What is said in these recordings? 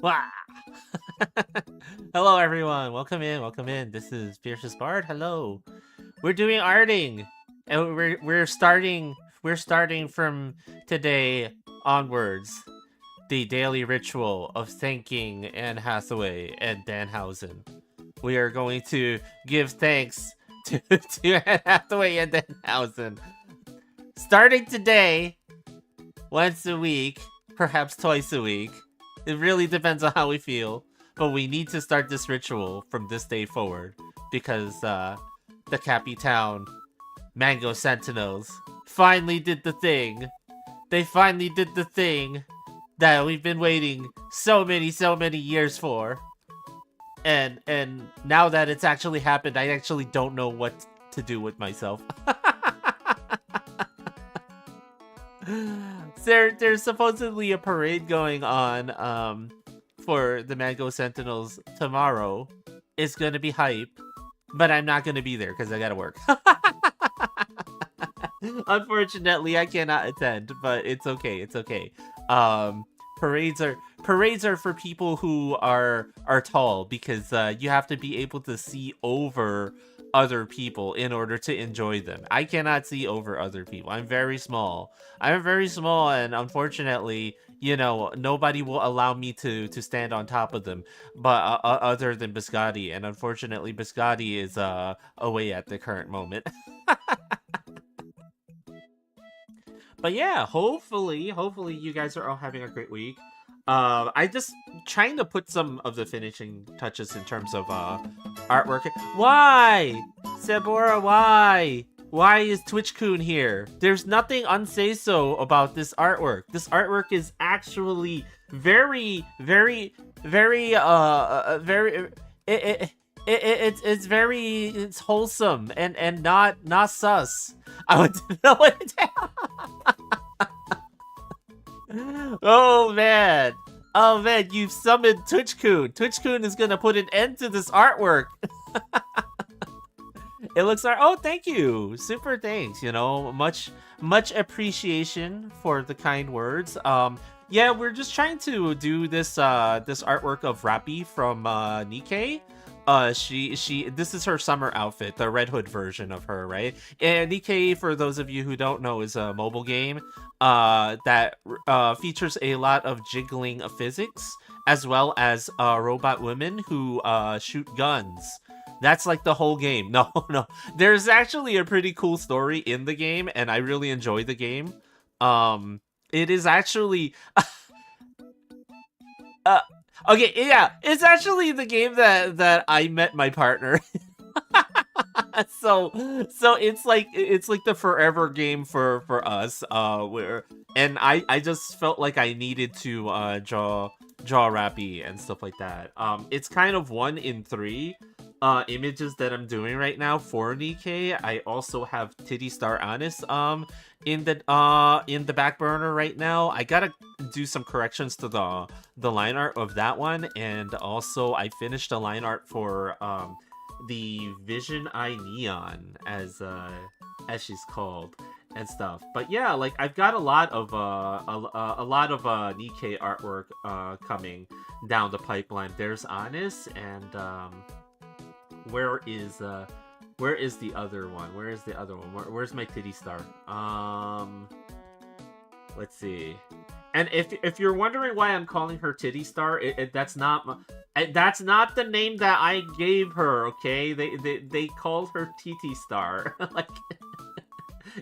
Wah! Hello, everyone. Welcome in. Welcome in. This is Fiercestbard. Hello. We're doing arting, and we're starting. We're starting from today onwards. The daily ritual of thanking Anne Hathaway and Danhausen. We are going to give thanks to Anne Hathaway and Danhausen. Starting today, once a week, perhaps twice a week. It really depends on how we feel. But we need to start this ritual from this day forward because the Cappy Town Mango Sentinels finally did the thing. They finally did the thing that we've been waiting so many years for. And now that it's actually happened, I actually don't know what to do with myself. There's supposedly a parade going on for the Mango Sentinels tomorrow. It's gonna be hype, but I'm not gonna be there because I gotta work. Unfortunately, I cannot attend, but it's okay. It's okay. Parades are for people who are tall because you have to be able to see over other people in order to enjoy them. I cannot see over other people. I'm very small. I'm very small, and unfortunately, nobody will allow me to stand on top of them, but other than Biscotti, and unfortunately, Biscotti is away at the current moment. But yeah, hopefully you guys are all having a great week. I just trying to put some of the finishing touches in terms of artwork. Why? Sakura, why? Why is Twitch-kun here? There's nothing unsay-so about this artwork. This artwork is actually very, very, very, it's wholesome and not sus. I would know it. Oh man, you've summoned Twitch-kun. Twitch-kun is gonna put an end to this artwork. It looks like, oh, thank you, super thanks. Much appreciation for the kind words. Yeah, we're just trying to do this artwork of Rapi from Nikkei. This is her summer outfit, the Red Hood version of her, right? And Nikkei, for those of you who don't know, is a mobile game that features a lot of jiggling of physics, as well as robot women who shoot guns. That's like the whole game. No. There's actually a pretty cool story in the game, and I really enjoy the game. It is actually okay, yeah, it's actually the game that I met my partner. so it's like the forever game for us. And I just felt like I needed to draw Rapi and stuff like that. It's kind of 1 in 3 images that I'm doing right now for Nikkei. I also have Titty Star Anis in the back burner right now. I gotta do some corrections to the line art of that one, and also I finished the line art for the Vision Eye Neon, as she's called, and stuff. But yeah, like I've got a lot of Nikkei artwork coming down the pipeline. There's Anis, and where is the other one? Where's my Titty Star? Let's see. And if you're wondering why I'm calling her Titty Star, that's not the name that I gave her. Okay, they called her Titty Star. Like,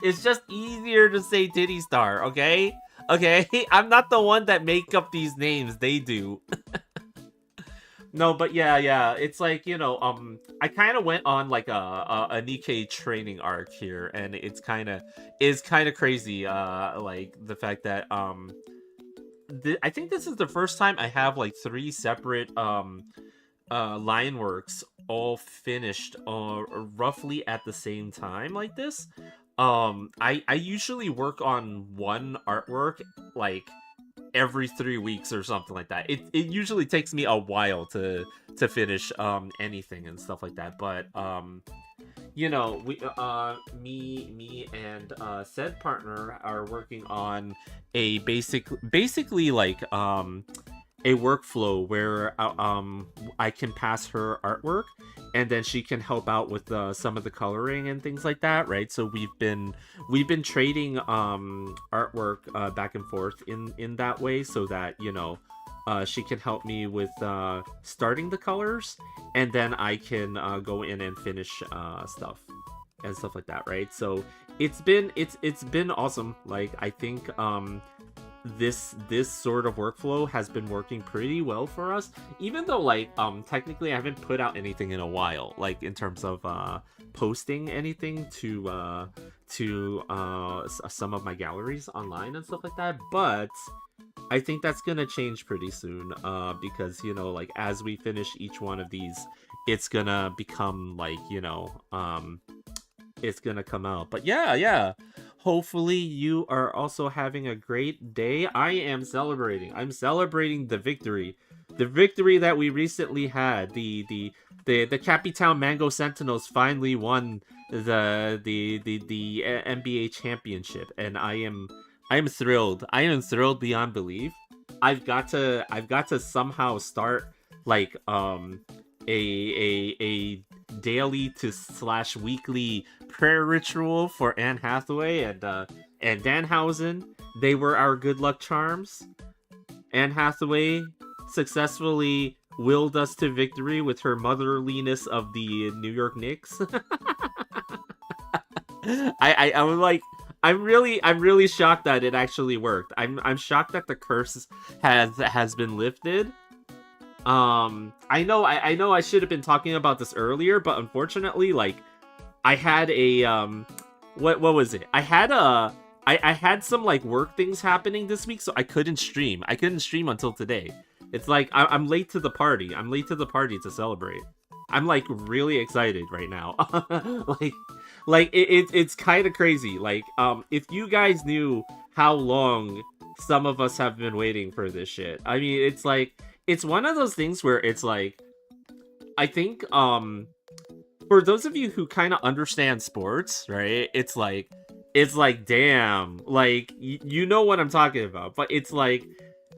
it's just easier to say Titty Star. Okay, I'm not the one that make up these names. They do. No, but yeah, it's like, I kind of went on like a Nikkei training arc here, and it's kind of crazy, like the fact that I think this is the first time I have like 3 separate line works all finished roughly at the same time like this. I usually work on one artwork like every 3 weeks or something like that. It usually takes me a while to finish anything and stuff like that. But we me and said partner are working on a basically like a workflow where I can pass her artwork, and then she can help out with some of the coloring and things like that, right? So we've been trading artwork back and forth in that way, so that she can help me with starting the colors, and then I can go in and finish stuff and stuff like that, right? So it's been awesome. Like, I think this sort of workflow has been working pretty well for us, even though, like, technically I haven't put out anything in a while, like in terms of posting anything to some of my galleries online and stuff like that. But I think that's gonna change pretty soon, because like, as we finish each one of these, it's gonna become like, it's gonna come out. But yeah, hopefully you are also having a great day. I am celebrating. I'm celebrating the victory that we recently had. The Cappytown Mango Sentinels finally won the NBA championship, and I am thrilled. I am thrilled beyond belief. I've got to somehow start, like, a daily to / weekly prayer ritual for Anne Hathaway and Danhausen. They were our good luck charms. Anne Hathaway successfully willed us to victory with her motherliness of the New York Knicks. I was like, I'm really shocked that it actually worked. I'm shocked that the curse has been lifted. I know I should have been talking about this earlier, but unfortunately, like, I had a what was it? I had some, like, work things happening this week, so I couldn't stream. I couldn't stream until today. It's like I'm late to the party. I'm late to the party to celebrate. I'm, like, really excited right now. It's kind of crazy. Like, if you guys knew how long some of us have been waiting for this shit. I mean, it's like, it's one of those things where it's like, I think, for those of you who kind of understand sports, right? It's like, damn, like, you know what I'm talking about. But it's like,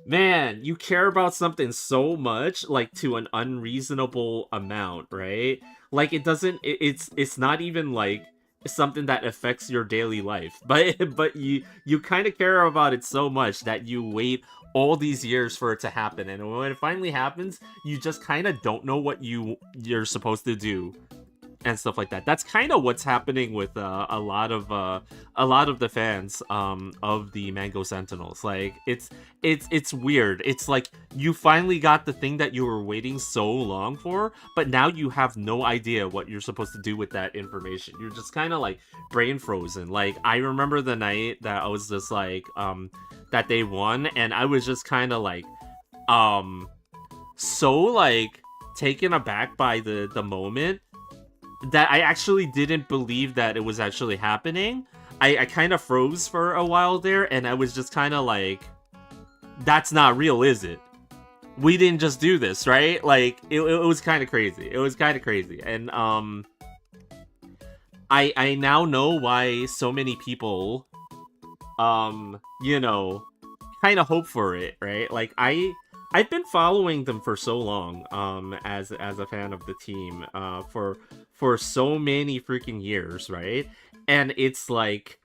man, you care about something so much, like, to an unreasonable amount, right? Like, it's not even, like, something that affects your daily life, but you kind of care about it so much that you wait all these years for it to happen, and when it finally happens, you just kind of don't know what you're supposed to do and stuff like that. That's kind of what's happening with a lot of the fans of the Mango Sentinels. Like, it's weird. It's like you finally got the thing that you were waiting so long for, but now you have no idea what you're supposed to do with that information. You're just kind of, like, brain frozen. Like, I remember the night that I was just like, that they won, and I was just kind of like, so, like, taken aback by the moment, that I actually didn't believe that it was actually happening. I kind of froze for a while there, and I was just kind of like, that's not real, is it? We didn't just do this, right? Like, it was kind of crazy. It was kind of crazy. And I now know why so many people kind of hope for it, right? Like, I've been following them for so long, as a fan of the team, for so many freaking years, right? And it's like,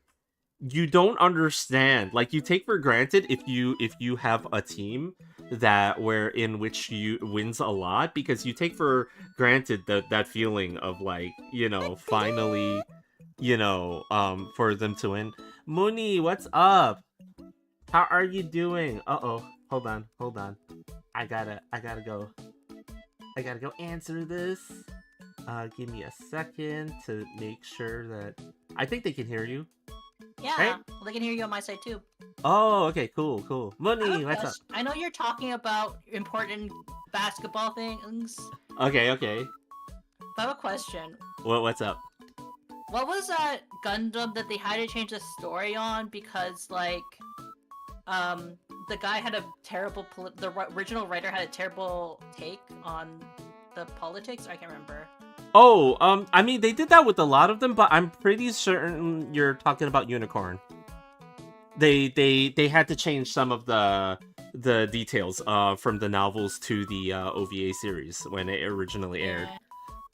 you don't understand. Like, you take for granted if you have a team in which you wins a lot, because you take for granted that feeling of, like, finally, for them to win. Mooney, what's up? How are you doing? Uh-oh. Hold on. I gotta go answer this. Give me a second to make sure that... I think they can hear you. Yeah, right? Well, they can hear you on my side too. Oh, okay, cool. Money, what's up? I know you're talking about important basketball things. Okay. I have a question. What's up? What was that Gundam that they had to change the story on because, like, the guy had a terrible... the original writer had a terrible take on the politics? I can't remember. Oh, I mean, they did that with a lot of them, but I'm pretty certain you're talking about Unicorn. They had to change some of the the details from the novels to the OVA series when it originally aired.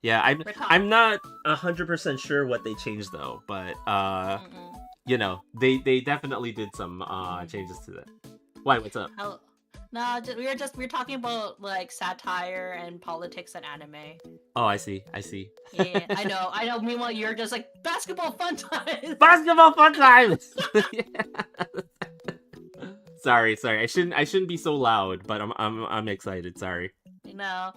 Yeah, I'm not 100% sure what they changed though, but you know, they definitely did some changes to that. Why? What's up? Oh, no, we're talking about like satire and politics and anime. Oh, I see. Yeah, I know. Meanwhile, you're just like basketball fun times. Basketball fun times. Sorry. I shouldn't be so loud, but I'm excited. Sorry. No.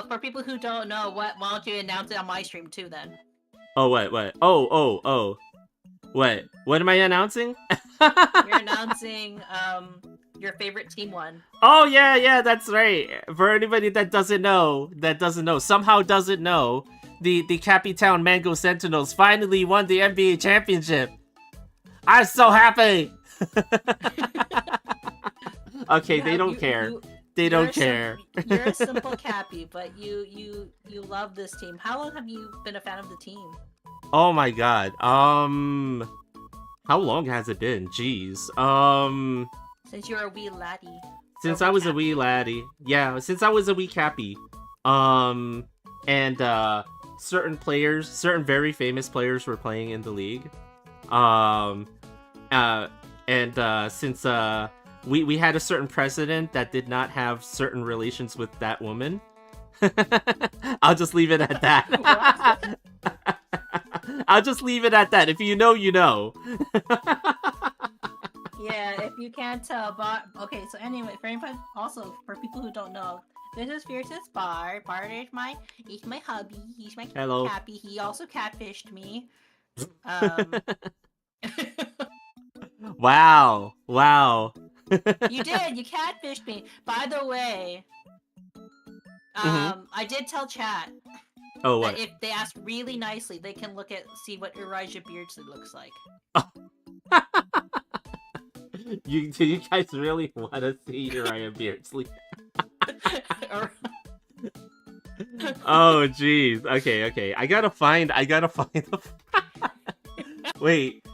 For people who don't know, why don't you announce it on my stream too then? Oh, what? Oh. What am I announcing? You're announcing your favorite team won. Oh yeah, that's right. For anybody that doesn't know, somehow doesn't know, the Cappytown Mango Sentinels finally won the NBA championship. I'm so happy. Okay, they don't care. They don't care. You're a simple Cappy, but you love this team. How long have you been a fan of the team? Oh my god. How long has it been? Jeez. Since you're a wee laddie. Since I was a wee laddie. Yeah, since I was a wee Cappy. And certain very famous players were playing in the league. Since we had a certain president that did not have certain relations with that woman. I'll just leave it at that. I'll just leave it at that. If you know, you know. Yeah, if you can't tell, but okay. So anyway, for anybody, also for people who don't know, this is Fiercestbard. Bard is he's my hubby. He's my Hello. Cappy. He also catfished me. Wow. You did. You catfished me. By the way, I did tell chat. Oh, what? That if they ask really nicely, they can see what Elijah Beardsley looks like. You guys really want to see Uriah Beardsley? Oh, jeez. Okay. I gotta find the... Wait.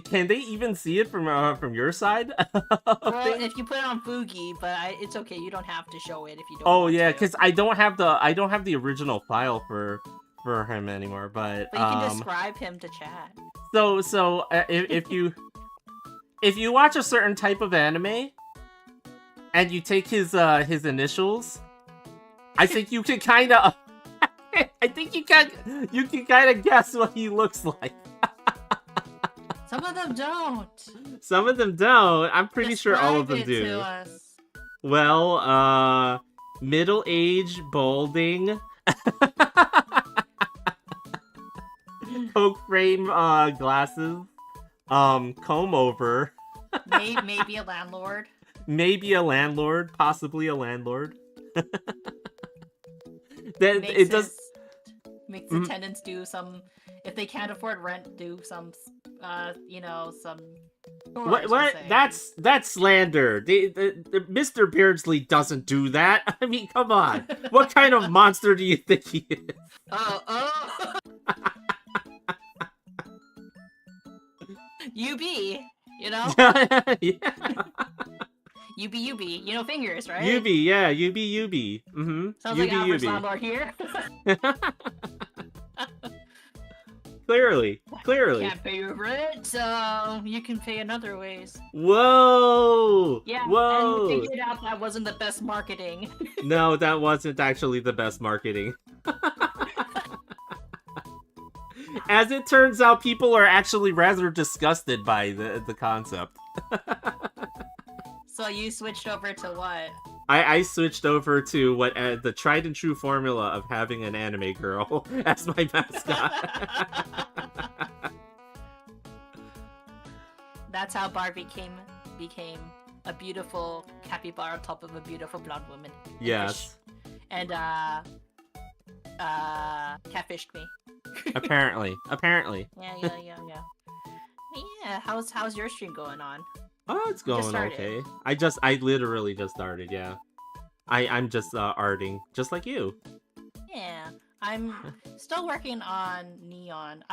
Can they even see it from your side? Well, if you put it on Fugi, but it's okay. You don't have to show it if you don't. Oh want yeah, to. because I don't have the original file for him anymore. But you can describe him to chat. So if you watch a certain type of anime and you take his initials, I think you can kind of you can kind of guess what he looks like. Some of them don't. Some of them don't. I'm pretty sure all of them Describe do. it to us. Well, middle-aged, balding, Coke frame glasses, comb over. Maybe a landlord. Maybe a landlord, possibly a landlord. Makes the tenants do some, if they can't afford rent, do some some. What? That's slander. The Mr. Beardsley doesn't do that. I mean, come on. What kind of monster do you think he is? Oh. UB, you know? Yeah. UB, you know fingers, right? UB, yeah, UB. Mm-hmm. Sounds like average landlord here. Clearly. Can't pay your rent, so you can pay in other ways. Whoa! Yeah, whoa! And we figured out that wasn't the best marketing. No, that wasn't actually the best marketing. As it turns out, people are actually rather disgusted by the concept. So you switched over to what? I switched over to what the tried and true formula of having an anime girl as my mascot. That's how Barbie became a beautiful capybara on top of a beautiful blonde woman. Yes. And catfished me. Apparently. Yeah. Yeah. How's your stream going on? Oh, it's going okay. I literally just started, yeah. I'm just arting, just like you. Yeah. I'm still working on Neon.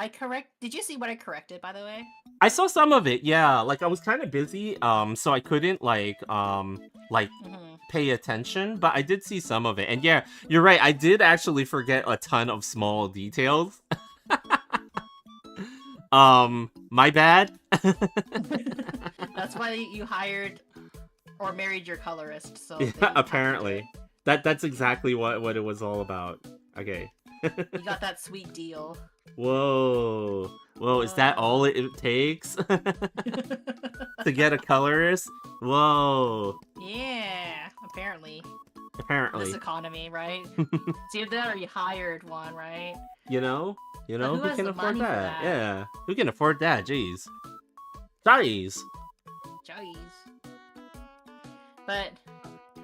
Did you see what I corrected, by the way? I saw some of it, yeah. Like I was kind of busy, so I couldn't like Mm-hmm. pay attention, but I did see some of it. And yeah, you're right. I did actually forget a ton of small details. My bad. That's why you hired or married your colorist. So Yeah, they have to apparently. That's exactly what it was all about. Okay. you got that sweet deal. Whoa. Whoa, is that all it takes to get a colorist? Whoa. Yeah, apparently. Apparently. This economy, right? It's either that or you hired one, right? You know? who Who has can the afford money for that? that? Yeah. Who can afford that? Jeez. Jeez. Jeez. But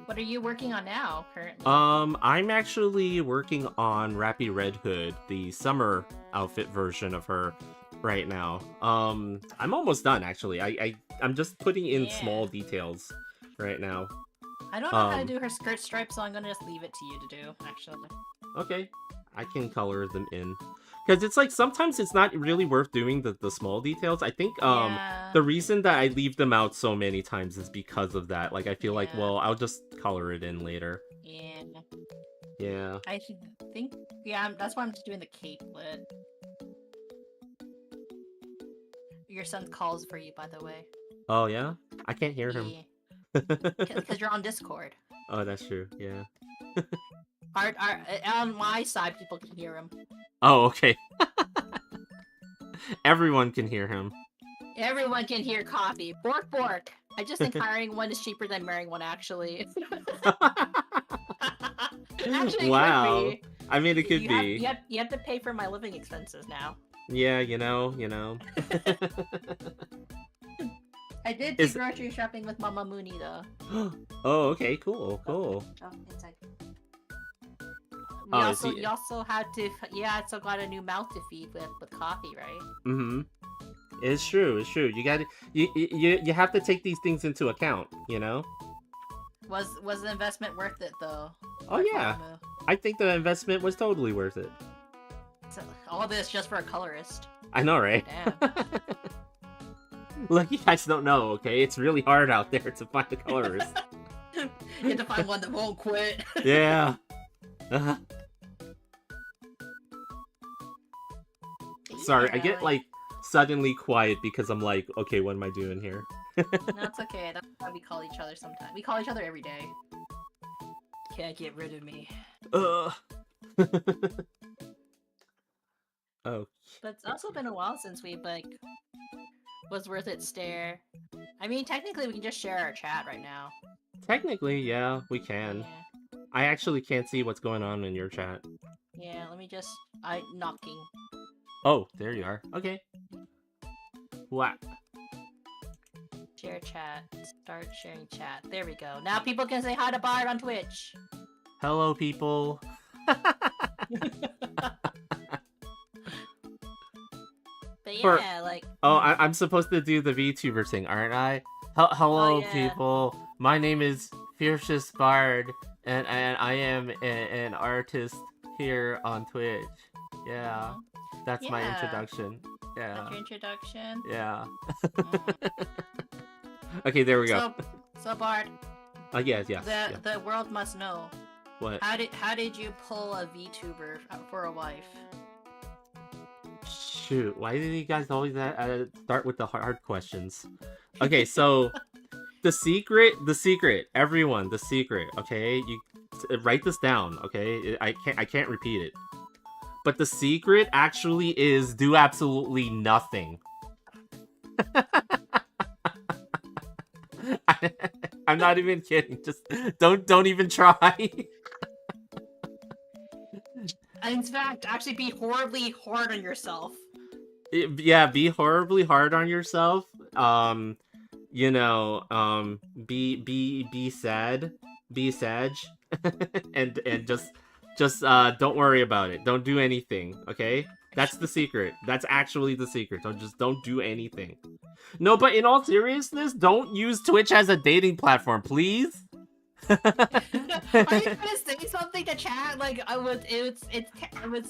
what are you working on now, currently? I'm actually working on Rapi Red Hood, the summer outfit version of her right now. I'm almost done actually. I'm just putting in small details right now. I don't know how to do her skirt stripes, so I'm gonna just leave it to you to do, actually. Okay. I can color them in. Because it's like, sometimes it's not really worth doing the small details. I think, Yeah. the reason that I leave them out so many times is because of that. Like, I feel like, Yeah. well, I'll just color it in later. Yeah. Yeah. I think, yeah, that's why I'm just doing the capelet. Your son calls for you, by the way. Oh, yeah? I can't hear him. Because you're on Discord. Oh, that's true, yeah. On my side, people can hear him. Oh, okay. Everyone can hear him. Everyone can hear coffee. Bork, bork. I just think hiring one is cheaper than marrying one, actually. Actually, Wow. could be. I mean, it could be. You have to pay for my living expenses now. Yeah, you know. I did do grocery shopping with Mama Mooney, though. Oh, okay, cool. Oh, inside. You also had to, so got a new mouth to feed with coffee, right? Mm-hmm. It's true. You gotta, you have to take these things into account, you know? Was the investment worth it, though? Oh, yeah. I think the investment was totally worth it. So, all this just for a colorist. I know, right? Damn. Look, you guys don't know, okay? It's really hard out there to find a colorist. You have to find one that won't quit. Yeah. Sorry, I get, like, suddenly quiet because I'm like, okay, what am I doing here? No, it's okay. That's why we call each other sometimes. We call each other every day. Can't get rid of me. Oh. But it's also been a while since we, like, was worth it stare. I mean, technically, we can just share our chat right now. Technically, yeah, we can. Yeah. I actually can't see what's going on in your chat. Yeah, let me just... knocking. Oh, there you are. Okay. Wow. Share chat. Start sharing chat. There we go. Now people can say hi to Bard on Twitch. Hello, people. But yeah, like... Oh, I'm supposed to do the VTuber thing, aren't I? Hello, people. My name is Fiercestbard, and I am an artist here on Twitch. Yeah. That's my introduction. Yeah. That's your introduction? Yeah. Okay, there we go. So Bard. Yes. The world must know. What? How did you pull a VTuber for a wife? Shoot, why do you guys always start with the hard questions? Okay, so the secret, everyone, the secret. Okay, you write this down. Okay, I can't repeat it. But the secret actually is do absolutely nothing. I'm not even kidding. Just don't even try. In fact, actually be horribly hard on yourself. Yeah, be horribly hard on yourself. You know, be sad, and just don't worry about it. Don't do anything, okay? That's the secret. That's actually the secret. Don't do anything. No, but in all seriousness, don't use Twitch as a dating platform, please. Are you trying to say something to chat? Like, it was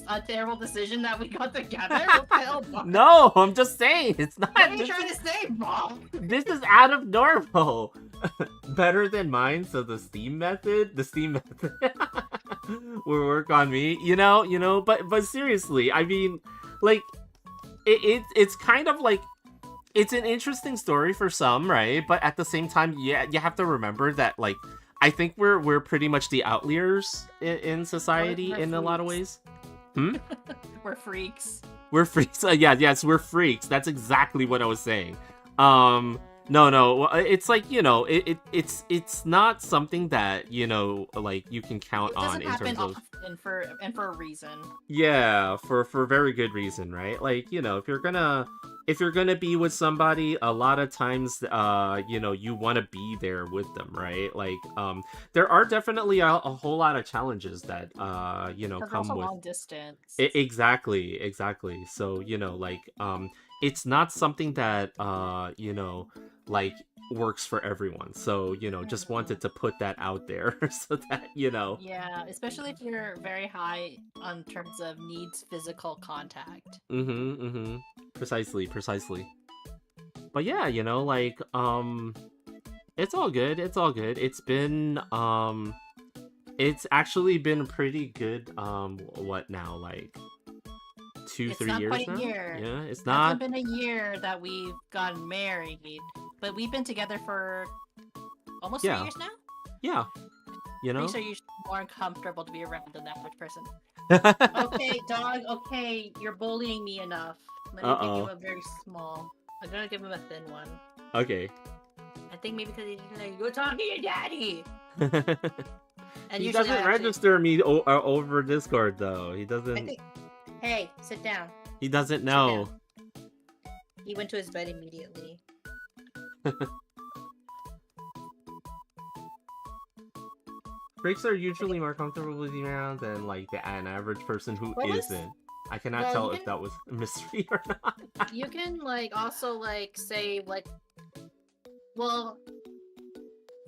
a terrible decision that we got together? What the hell, Bob? No, I'm just saying it's not. What are you trying to say, Bob? This is out of normal. Better than mine, so the Steam method will work on me. But seriously, I mean, like, it's kind of like, it's an interesting story for some, right? But at the same time, yeah, you have to remember that, like, I think we're pretty much the outliers in society We're in a lot of freaks. ways. We're freaks. We're freaks. Yes, we're freaks. That's exactly what I was saying. No, it's like, it's not something that, like, you can count It on doesn't in happen terms of. often for a reason. Yeah, for very good reason, right? Like, if you're gonna be with somebody, a lot of times, you want to be there with them, right? Like, there are definitely a whole lot of challenges that, Because we're come also with. long distance. Exactly. So, like, it's not something that, like, works for everyone. So, just wanted to put that out there so that, Yeah, especially if you're very high on terms of needs physical contact. Precisely. But yeah, like, it's all good. It's actually been pretty good, what now, like, It's 3 not years quite a now? year. Yeah, it's It not. hasn't been a year that we've gotten married, but we've been together for almost 3 Yeah. years now. Yeah, Pretty sure you're more uncomfortable to be around than the average person. Okay, dog. Okay, you're bullying me enough. Let me give you a very small. I'm gonna give him a thin one. Okay. I think maybe because he's like, "You're talking to your daddy." And He usually doesn't register me over Discord, though. He doesn't. Hey, sit down. He doesn't know. He went to his bed immediately. Freaks are usually more comfortable with you around than, like, an average person who What was- isn't. I cannot Well, tell you if that was a mystery or not. You can also say well,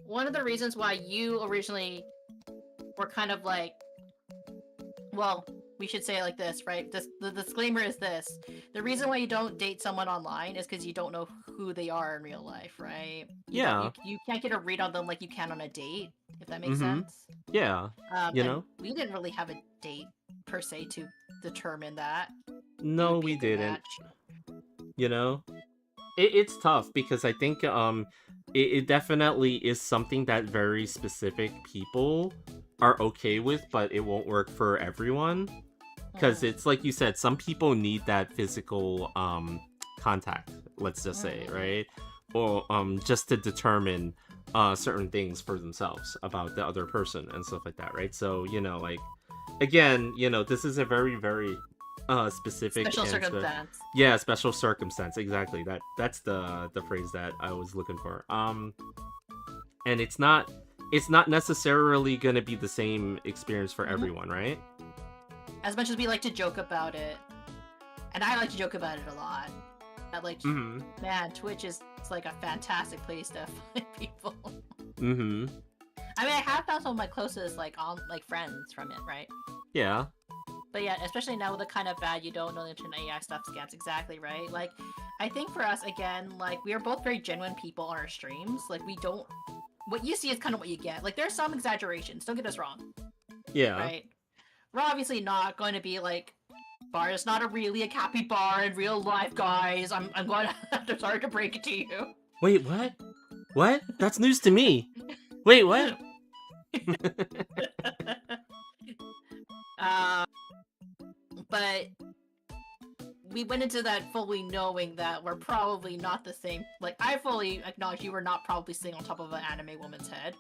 one of the reasons why you originally were kind of well, we should say it like this, right? The disclaimer is this: the reason why you don't date someone online is because you don't know who they are in real life, right? You can't get a read on them like you can on a date, if that makes sense. Yeah. And we didn't really have a date per se to determine that. No, we didn't. It's tough because I think it definitely is something that very specific people are okay with, but it won't work for everyone. Because it's like you said, some people need that physical contact, let's just say, right? Or just to determine certain things for themselves about the other person and stuff like that, right? So, like, again, this is a very, very specific special circumstance. Yeah, special circumstance, exactly. That's the phrase that I was looking for. And it's not necessarily gonna be the same experience for everyone, right? As much as we like to joke about it, and I like to joke about it a lot, that man, Twitch is like a fantastic place to find people. I mean, I have found some of my closest friends from it, right? Yeah. But yeah, especially now with the kind of bad you don't know the internet AI stuff scans, exactly, right? Like, I think for us, again, like, we are both very genuine people on our streams. Like, we don't... What you see is kind of what you get. Like, there's some exaggerations, don't get us wrong. Yeah. Right? We're obviously not going to be like, Bard is not really a capybara in real life, guys. I'm going to have to sorry to break it to you. Wait, what? What? That's news to me. Wait, what? But we went into that fully knowing that we're probably not the same. Like, I fully acknowledge you were not probably sitting on top of an anime woman's head.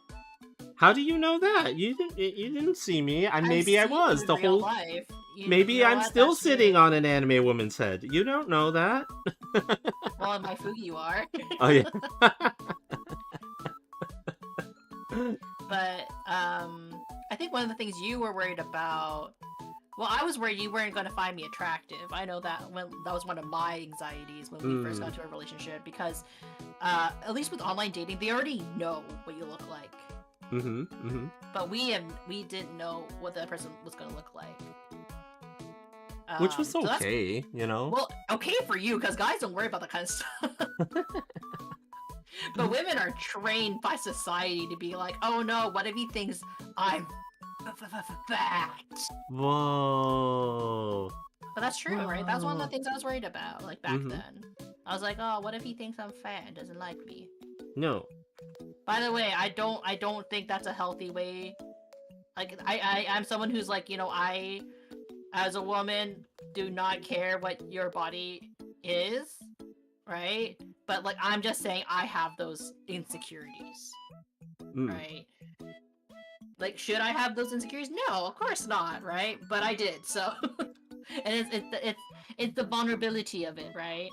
How do you know that? You didn't see me. Maybe I was the whole life. Maybe I'm still sitting on an anime woman's head. You don't know that. Well, in my Fugi you are. Oh yeah. But I think one of the things you were worried about. Well, I was worried you weren't going to find me attractive. I know that that was one of my anxieties when we first got into a relationship, because at least with online dating, they already know what you look like. But we didn't know what that person was gonna look like. Which was So that's- okay, you know? well, okay for you, because guys don't worry about that kind of stuff. But women are trained by society to be like, oh no, what if he thinks I'm fat? Whoa. But that's true, right? That's one of the Whoa. things I was worried about, like, back then. I was like, oh, what if he thinks I'm fat and doesn't like me? No. By the way, I don't think that's a healthy way. Like, I'm someone who's like, you know, I, as a woman, do not care what your body is, right? But, like, I'm just saying I have those insecurities, right? Like, should I have those insecurities? No, of course not, right? But I did, so... And it's the vulnerability of it, right?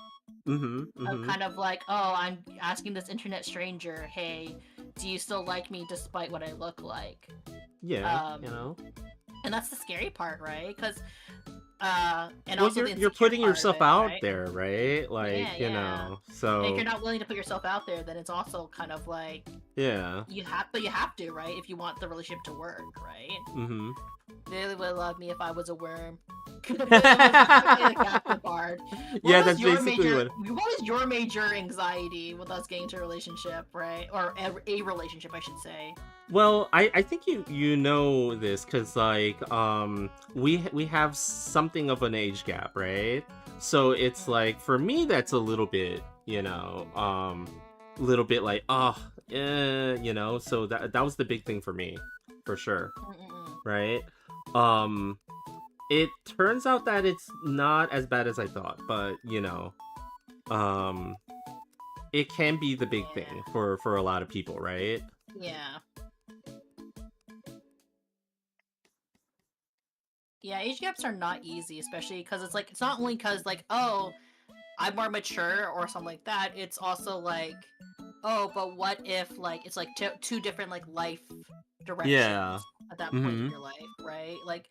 Of kind of like, oh, I'm asking this internet stranger, hey, do you still like me despite what I look like? Yeah, you know. And that's the scary part, right? Because and Well, also you're putting yourself out right? there, right? Like, you know. So And if you're not willing to put yourself out there, then it's also kind of like you have to, right? If you want the relationship to work, right? They really would love me if I was a worm. Bard. Yeah, that's basically what was your major anxiety with us getting into a relationship, right? Or a relationship, I should say. Well, I think you know this because like we have something of an age gap, right? So it's like for me that's a little bit, you know, little bit like you know. So that was the big thing for me, for sure, right? It turns out that it's not as bad as I thought, but you know, it can be the big thing for a lot of people, right? Yeah. Yeah, age gaps are not easy, especially because it's like, it's not only because like, oh, I'm more mature or something like that, it's also like, oh, but what if like, it's like two different like life directions at that point in your life, right? Like,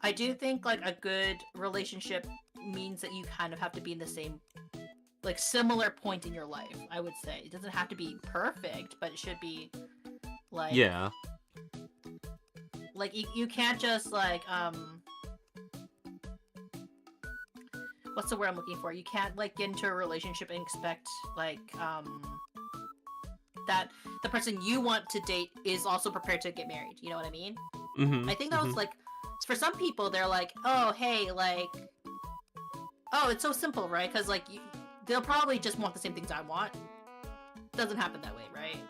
I do think like a good relationship means that you kind of have to be in the same, like, similar point in your life, I would say. It doesn't have to be perfect, but it should be like, like you can't just like what's the word I'm looking for? You can't like get into a relationship and expect like that the person you want to date is also prepared to get married. You know what I mean? I think that was like, for some people, they're like, oh, hey, like, oh, it's so simple, right? Because like they'll probably just want the same things I want. Doesn't happen that way, right?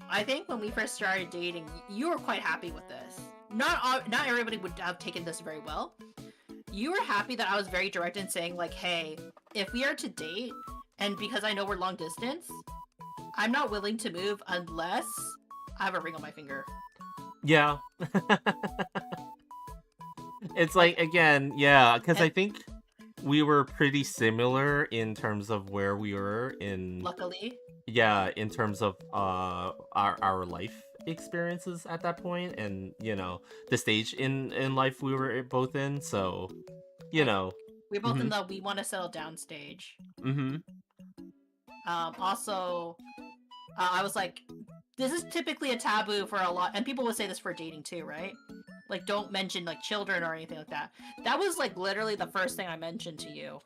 I think when we first started dating, you were quite happy with this. Not everybody would have taken this very well. You were happy that I was very direct in saying like, hey, if we are to date, and because I know we're long distance, I'm not willing to move unless I have a ring on my finger. Yeah. It's like, again, yeah, because I think we were pretty similar in terms of where we were in... Luckily. Yeah, in terms of our life experiences at that point, and, you know, the stage in life we were both in, so, you know. We're both in the we want to settle down stage. Also, I was like, this is typically a taboo for a lot, and people would say this for dating too, right? Like, don't mention like children or anything like that. That was like literally the first thing I mentioned to you.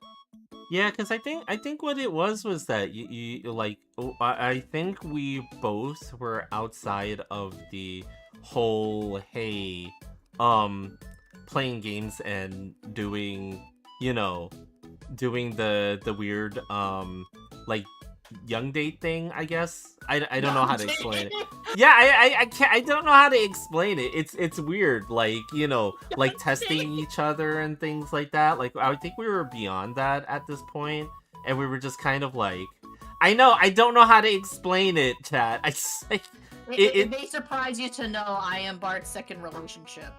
Yeah, because I think what it was that you like, I think we both were outside of the whole, hey, playing games and doing, you know, doing the weird like young date thing, I guess. I don't know how to explain it. Yeah, I can't, I don't know how to explain it. It's weird, like, you know, like testing each other and things like that. Like, I think we were beyond that at this point, and we were just kind of like, I don't know how to explain it, chat. I just, like, it may surprise you to know I am Bart's second relationship.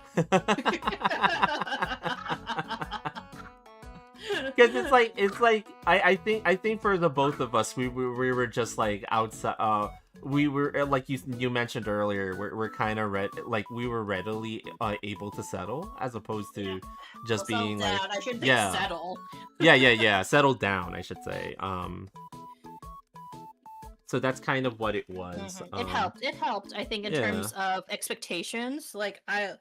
Because it's like I think for the both of us, we were just like outside. We were like you mentioned earlier. We're kind of we were readily able to settle, as opposed to just being like, I shouldn't say settle. yeah, settle down, I should say. So that's kind of what it was. It helped. It helped. I think in Yeah. terms of expectations. I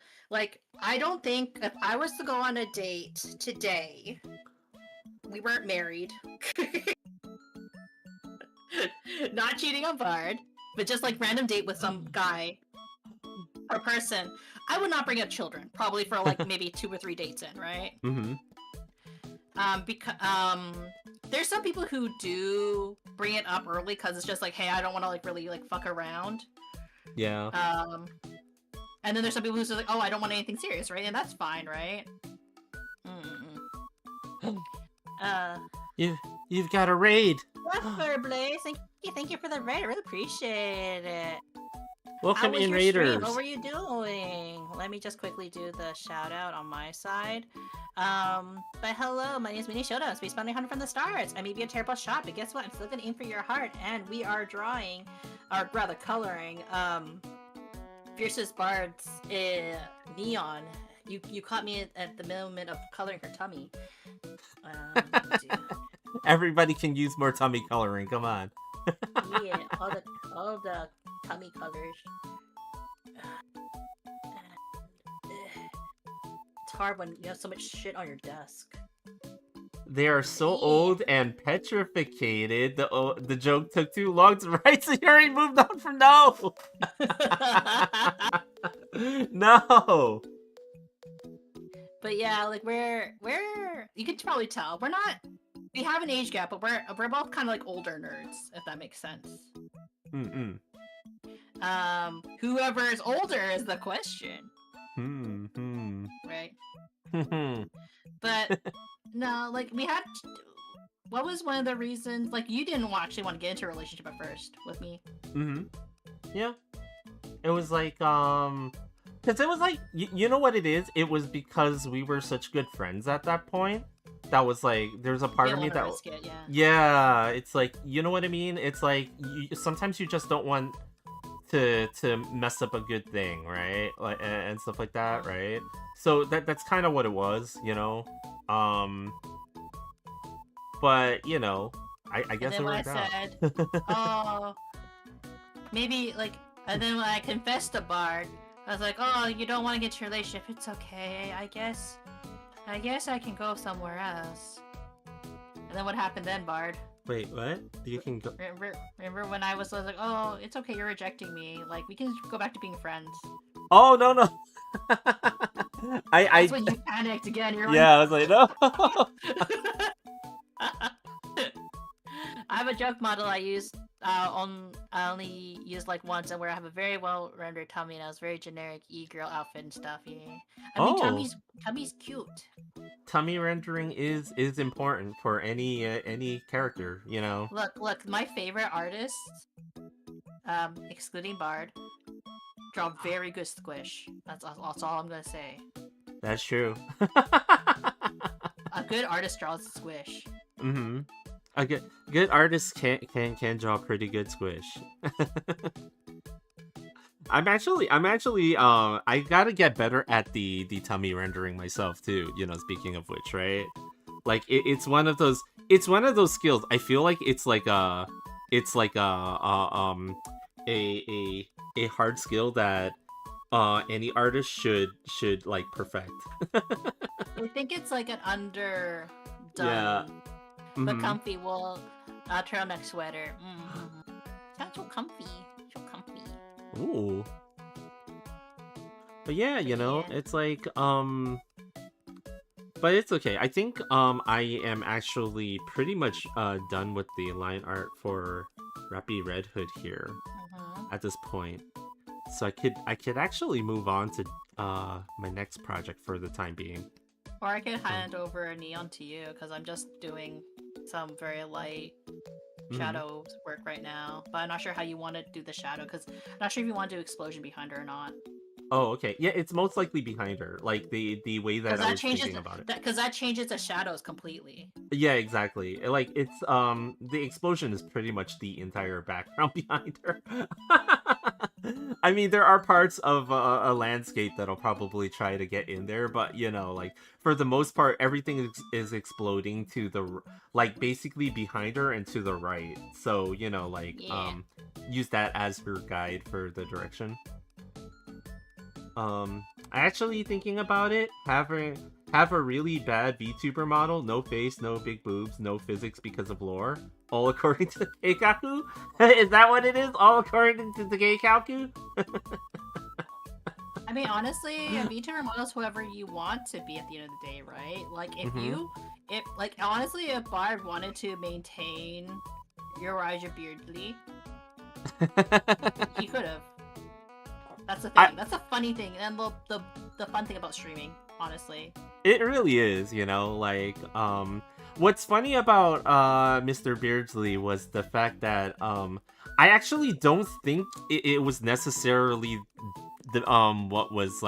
don't think if I was to go on a date today, we weren't married. Not cheating on Bard, but just like random date with some guy or person, I would not bring up children. Probably for like maybe 2 or 3 dates in, right? Mm-hmm. Because there's some people who do bring it up early because it's just like, hey, I don't want to like really like fuck around. Yeah. And then there's some people who's just like, oh, I don't want anything serious, right? And that's fine, right? You've got a raid. Blaze, thank you for the raid. I really appreciate it. Welcome in, your Raiders. Stream? What were you doing? Let me just quickly do the shout out on my side. But hello, my name is Mini Shoda, Space Bounty Hunter from the Stars. I may be a terrible shot, but guess what? I'm still gonna aim for your heart, and we are drawing, or rather coloring, Fiercestbard's Neon. You caught me at the moment of coloring her tummy. Everybody can use more tummy coloring. Come on. Yeah, all the tummy colors. It's hard when you have so much shit on your desk. They are so old and petrificated. The joke took too long to write, so you already moved on from no. No. But yeah, like we're you can probably tell we have an age gap, but we're both kind of like older nerds, if that makes sense. Whoever is older is the question. Right. But no, like we had. What was one of the reasons? Like you didn't actually want to get into a relationship at first with me. Yeah. It was like because it was like you know what it is. It was because we were such good friends at that point. That was like there's a part of me that yeah. It's like you know what I mean. It's like sometimes you just don't want to mess up a good thing, right? Like and stuff like that, right? So that's kind of what it was, you know. But you know, I guess it worked out. And then when I said, oh, maybe like, and then when I confessed to Bard, I was like, oh, you don't want to get your relationship. It's okay. I guess I can go somewhere else. And then what happened then, Bard? Wait, what? You can go. Remember when I was like, oh, it's okay, you're rejecting me. Like, we can go back to being friends. Oh, no. That's when you panicked again. You're like, yeah, I was like, no. I have a joke model I use. I only use like once, and where I have a very well rendered tummy, and I was very generic e-girl outfit and stuff. Yeah, I mean tummy's cute. Tummy rendering is important for any character, you know. Look, my favorite artists, excluding Bard, draw very good squish. That's all I'm gonna say. That's true. A good artist draws squish. A good artist can draw pretty good squish. I'm actually I gotta get better at the tummy rendering myself too, you know, speaking of which, right? Like it's one of those skills. I feel like it's like a hard skill that any artist should like perfect. I think it's like an underdone but comfy wool turtleneck sweater. Sounds so comfy. Ooh. But yeah, you know, it's like but it's okay. I think I am actually pretty much done with the line art for Rapi Red Hood here at this point. So I could actually move on to my next project for the time being. Or I could hand over a neon to you because I'm just doing some very light shadow work right now. But I'm not sure how you want to do the shadow because I'm not sure if you want to do explosion behind her or not. Oh, okay. Yeah, it's most likely behind her. Like the way that I was thinking about it. Because that changes the shadows completely. Yeah, exactly. Like it's the explosion is pretty much the entire background behind her. I mean, there are parts of a landscape that'll probably try to get in there, but you know, like for the most part, everything is exploding to like basically behind her and to the right. So you know, like Yeah. use that as your guide for the direction. Actually thinking about it, have a really bad VTuber model, no face, no big boobs, no physics because of lore, all according to the Keikaku? Is that what it is? All according to the Keikaku? I mean, honestly, a VTuber model is whoever you want to be at the end of the day, right? Like, honestly, if Bard wanted to maintain Uriah Beardly, he could have. That's the thing. That's a funny thing, and the fun thing about streaming, honestly. It really is, you know, like, what's funny about, Mr. Beardsley was the fact that, I actually don't think it was necessarily the, what was,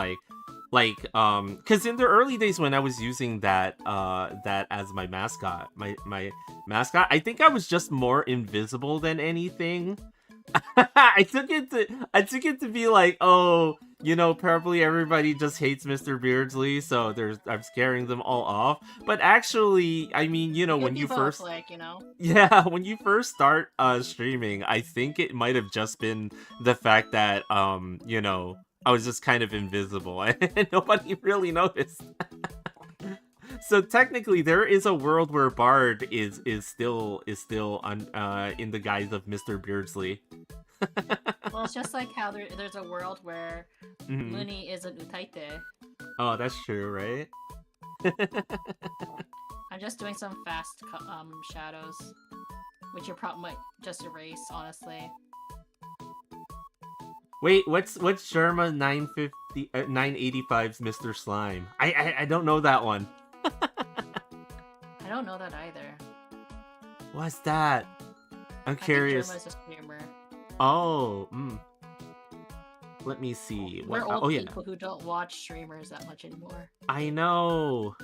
because in the early days when I was using that as my mascot, my mascot, I think I was just more invisible than anything. I took it to be like, oh, you know, probably everybody just hates Mr. Beardsley, so I'm scaring them all off. But actually, I mean, you know, when you first, like, you know, yeah, when you first start streaming, I think it might have just been the fact that you know, I was just kind of invisible and nobody really noticed. So technically, there is a world where Bard is still in the guise of Mr. Beardsley. well, it's just like how there's a world where Mooney is an Utaite. Oh, that's true, right? I'm just doing some fast shadows, which you probably might just erase, honestly. Wait, what's Sherma 985's Mr. Slime? I don't know that one. I don't know that either. What's that? I'm curious. I think Sherma is a streamer. Oh, let me see. We're old people who don't watch streamers that much anymore. I know.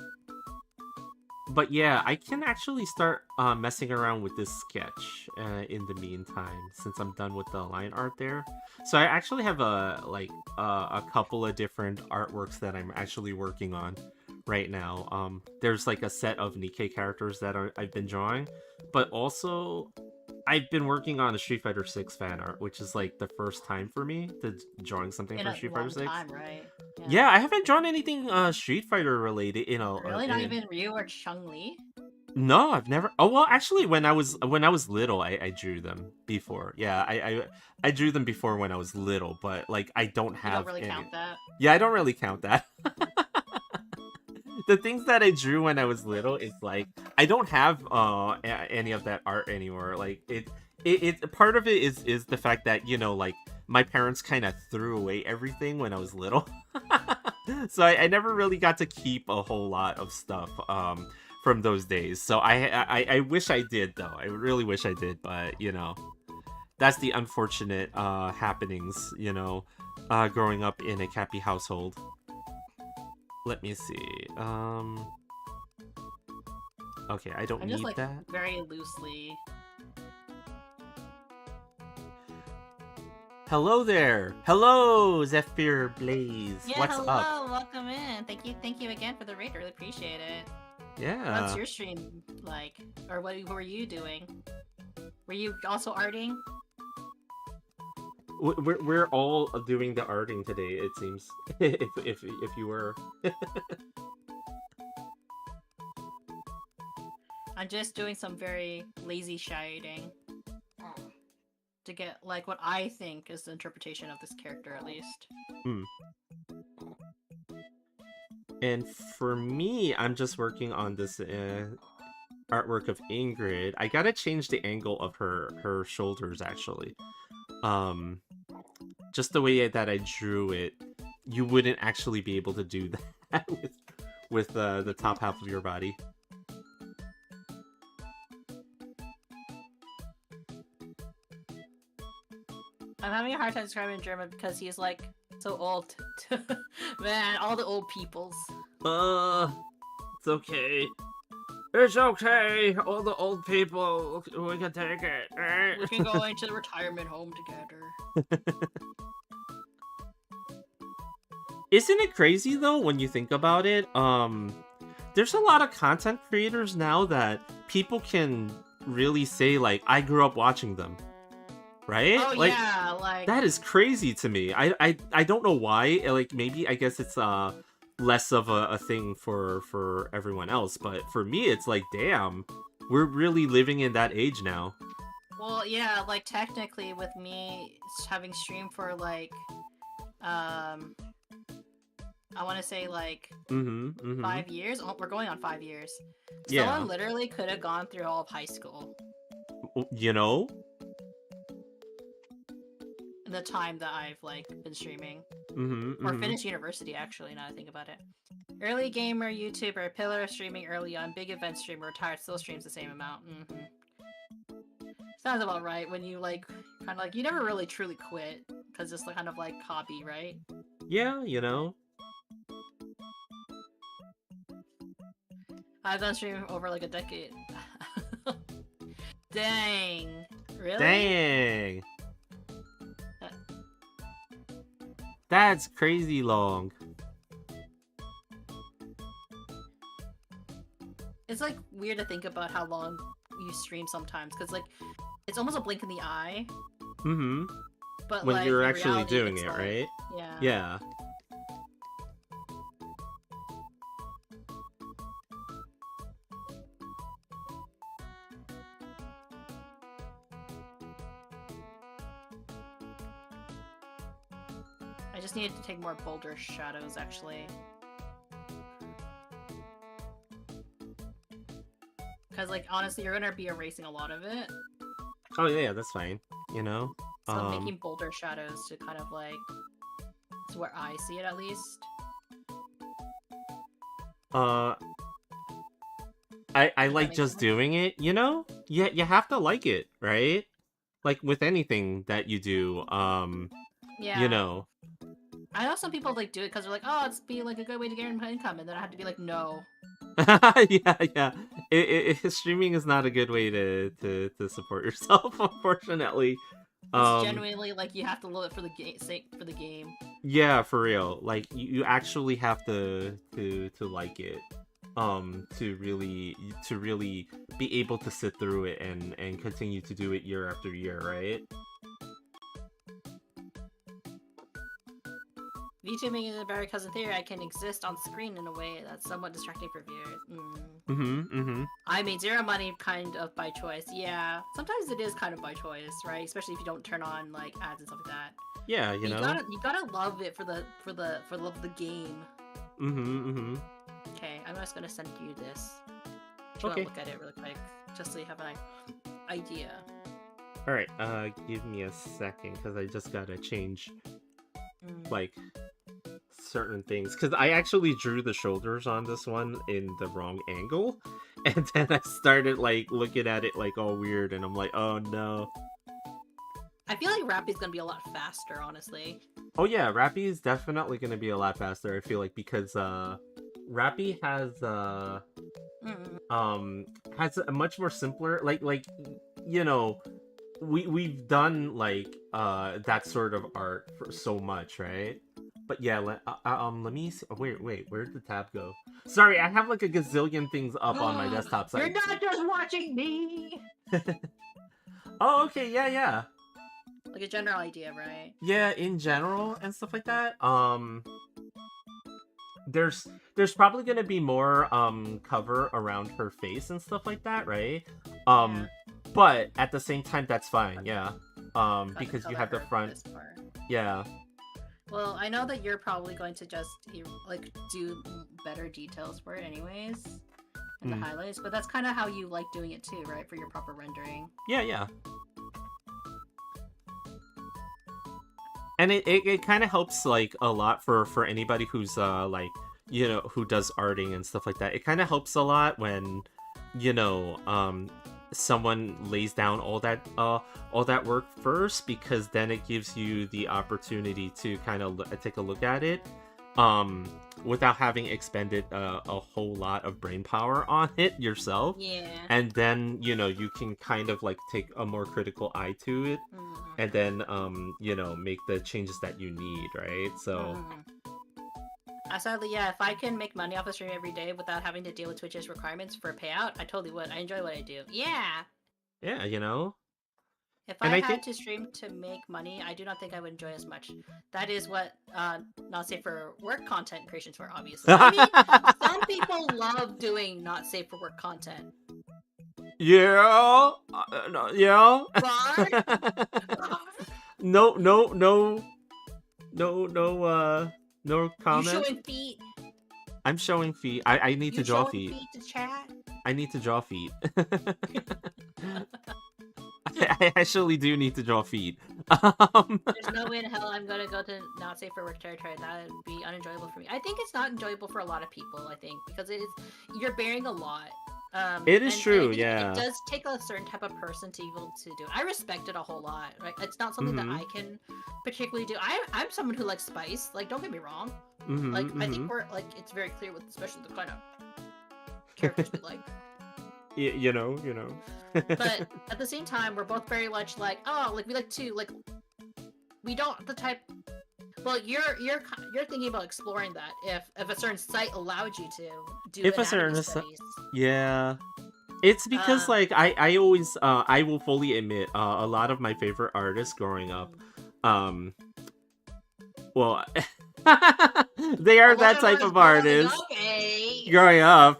But yeah, I can actually start messing around with this sketch in the meantime, since I'm done with the line art there. So I actually have a couple of different artworks that I'm actually working on right now. There's like a set of Nikkei characters that I've been drawing, but also I've been working on a Street Fighter 6 fan art, which is like the first time for me to drawing something for Street Fighter 6. Time, right? Yeah, I haven't drawn anything Street Fighter related, you know. Really, not even Ryu or Chun-Li? No, I've never. Oh well, actually, when I was little, I drew them before. Yeah, I drew them before when I was little, but like I don't have. You don't really count that. Yeah, I don't really count that. The things that I drew when I was little is like I don't have any of that art anymore. Like it part of it is the fact that, you know, like my parents kind of threw away everything when I was little. So I never really got to keep a whole lot of stuff from those days. So I wish I did, though. I really wish I did, but you know, that's the unfortunate happenings, you know, growing up in a Cappy household. Let me see. Okay, I don't need that. Very loosely. Hello there. Hello, Zephyr Blaze. Yeah, What's hello, up? Welcome in. Thank you again for the raid. Really appreciate it. Yeah. What's your stream like? Or what were you doing? Were you also arting? We're all doing the arting today, it seems. if you were. I'm just doing some very lazy shading to get like what I think is the interpretation of this character, at least. And for me, I'm just working on this artwork of Ingrid. I gotta change the angle of her shoulders, actually. Just the way that I drew it, you wouldn't actually be able to do that with the top half of your body. I'm having a hard time describing German because he's like so old. Man, all the old peoples. It's okay. It's okay. All the old people, we can take it. Right? We can go into the retirement home together. Isn't it crazy though when you think about it? There's a lot of content creators now that people can really say like, I grew up watching them, right? Oh like, yeah, like that is crazy to me. I don't know why. Like maybe I guess it's less of a thing for everyone else, but for me it's like, damn, we're really living in that age now. well, yeah, like technically with me having streamed for like, I want to say like 5 years. Oh, we're going on 5 years. Yeah. Someone literally could have gone through all of high school. You know? The time that I've like been streaming. Or finished university, actually, now I think about it. Early gamer, YouTuber, pillar of streaming early on, big event streamer, retired, still streams the same amount. Sounds about right when you like, kind of like, you never really truly quit, because it's kind of like hobby, right? Yeah, you know? I've done streaming over like a decade. Dang. Really? Dang. That's crazy long. It's like weird to think about how long you stream sometimes, because like it's almost a blink in the eye. But when like, you're in actually reality, doing it's it, like, right? Yeah. Yeah. I just needed to take more bolder shadows, actually. Because, like, honestly, you're gonna be erasing a lot of it. Oh yeah, that's fine. You know? So I'm making bolder shadows to kind of, like... It's where I see it, at least. I like just doing it, you know? Yeah, you have to like it, right? Like, with anything that you do, Yeah. you know. I know some people, like, do it because they're like, oh, it's be, like, a good way to get income, and then I have to be like, no. yeah. Streaming is not a good way to support yourself, unfortunately. It's genuinely, like, you have to love it for the game. Yeah, for real. Like, you actually have to like it. To really be able to sit through it and continue to do it year after year, right? VTubing is a very cousin theory. I can exist on screen in a way that's somewhat distracting for viewers. I made zero money kind of by choice. Yeah, sometimes it is kind of by choice, right? Especially if you don't turn on like ads and stuff like that. Yeah, you know. You gotta love it for the love of the game. Okay, I'm just gonna send you this. Okay. Look at it really quick, just so you have an idea. All right. Give me a second, because I just gotta change like certain things, because I actually drew the shoulders on this one in the wrong angle, and then I started like looking at it like all weird, and I'm like, oh no. I feel like Rapi's gonna be a lot faster, honestly. Oh yeah, Rapi is definitely gonna be a lot faster, I feel like, because Rapi has a much more simpler, like you know, we've done like that sort of art for so much, right? But yeah, let me see. Wait, where'd the tab go? Sorry, I have like a gazillion things up on my desktop side. You're not just watching me. Oh, okay, yeah. Like a general idea, right? Yeah, in general and stuff like that. There's probably gonna be more cover around her face and stuff like that, right? But at the same time, that's fine, yeah. Because you have the front. Yeah. Well, I know that you're probably going to just like do better details for it anyways in the highlights, but that's kind of how you like doing it too, right? For your proper rendering. Yeah. And it kind of helps like a lot for anybody who's like, you know, who does arting and stuff like that. It kind of helps a lot when, you know, someone lays down all that work first, because then it gives you the opportunity to kind of take a look at it. without having expended a whole lot of brain power on it yourself. Yeah. And then, you can kind of like take a more critical eye to it, and then make the changes that you need, right? So Sadly, yeah, if I can make money off a stream every day without having to deal with Twitch's requirements for a payout, I totally would. I enjoy what I do. Yeah. yeah, If And I I had think to stream to make money, I do not think I would enjoy as much. That is what not safe for work content creations for, obviously. I mean, some people love doing not safe for work content. yeah, yeah. No, no comment. You showing feet? I'm showing feet. I need to draw feet. You showing feet to chat? I need to draw feet. I actually do need to draw feet. There's no way in hell I'm gonna go to not safe for work territory. That would be unenjoyable for me. I think it's not enjoyable for a lot of people. I think because you're bearing a lot. It is true, yeah. It does take a certain type of person to be able to do it. I respect it a whole lot. Right? It's not something that I can particularly do. I'm someone who likes spice. Like, don't get me wrong. I think we're like it's very clear with especially the kind of characters we like. You know. But at the same time, we're both very much like, oh, like we like to like. We don't the type. Well, you're thinking about exploring that if a certain site allowed you to do if a certain studies. Yeah, it's because like I always I will fully admit a lot of my favorite artists growing up, well, they are that type of artist. Growing up,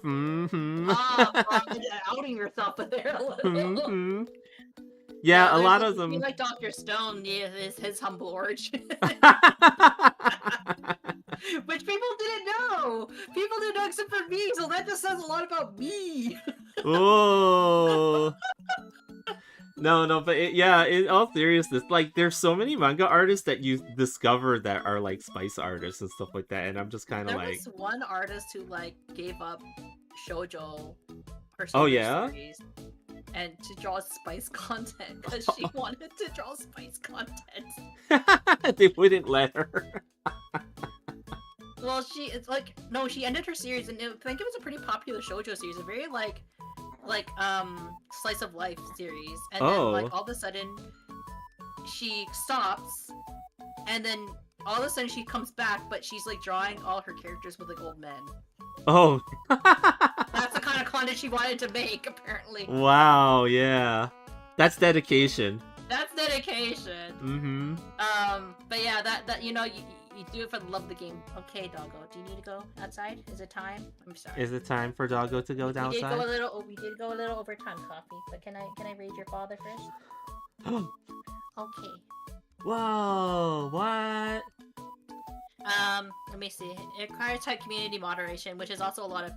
outing yourself there a little. Yeah, a lot of them. You like Dr. Stone, yeah, is his humble origin. Which people didn't know. People didn't know except for me, so that just says a lot about me. Oh. No, but in all seriousness, like, there's so many manga artists that you discover that are, like, spice artists and stuff like that, and I'm just kind of like... There was one artist who, like, gave up shoujo, her series, and to draw spice content, because she wanted to draw spice content. They wouldn't let her. Well, she ended her series, and I think it was a pretty popular shoujo series, a very, like slice of life series, and then like all of a sudden she stops, and then all of a sudden she comes back, but she's like drawing all her characters with like old men. Oh. That's the kind of content she wanted to make, apparently. Wow, yeah. That's dedication. That's dedication. Mm-hmm. But yeah, that you do it for the love of the game. Okay, Doggo, do you need to go outside? Is it time? I'm sorry. Is it time for Doggo to go outside? We did go a little over time, Coffee. But can I raid your father first? Okay. Whoa, what? Let me see. It requires type community moderation, which is also a lot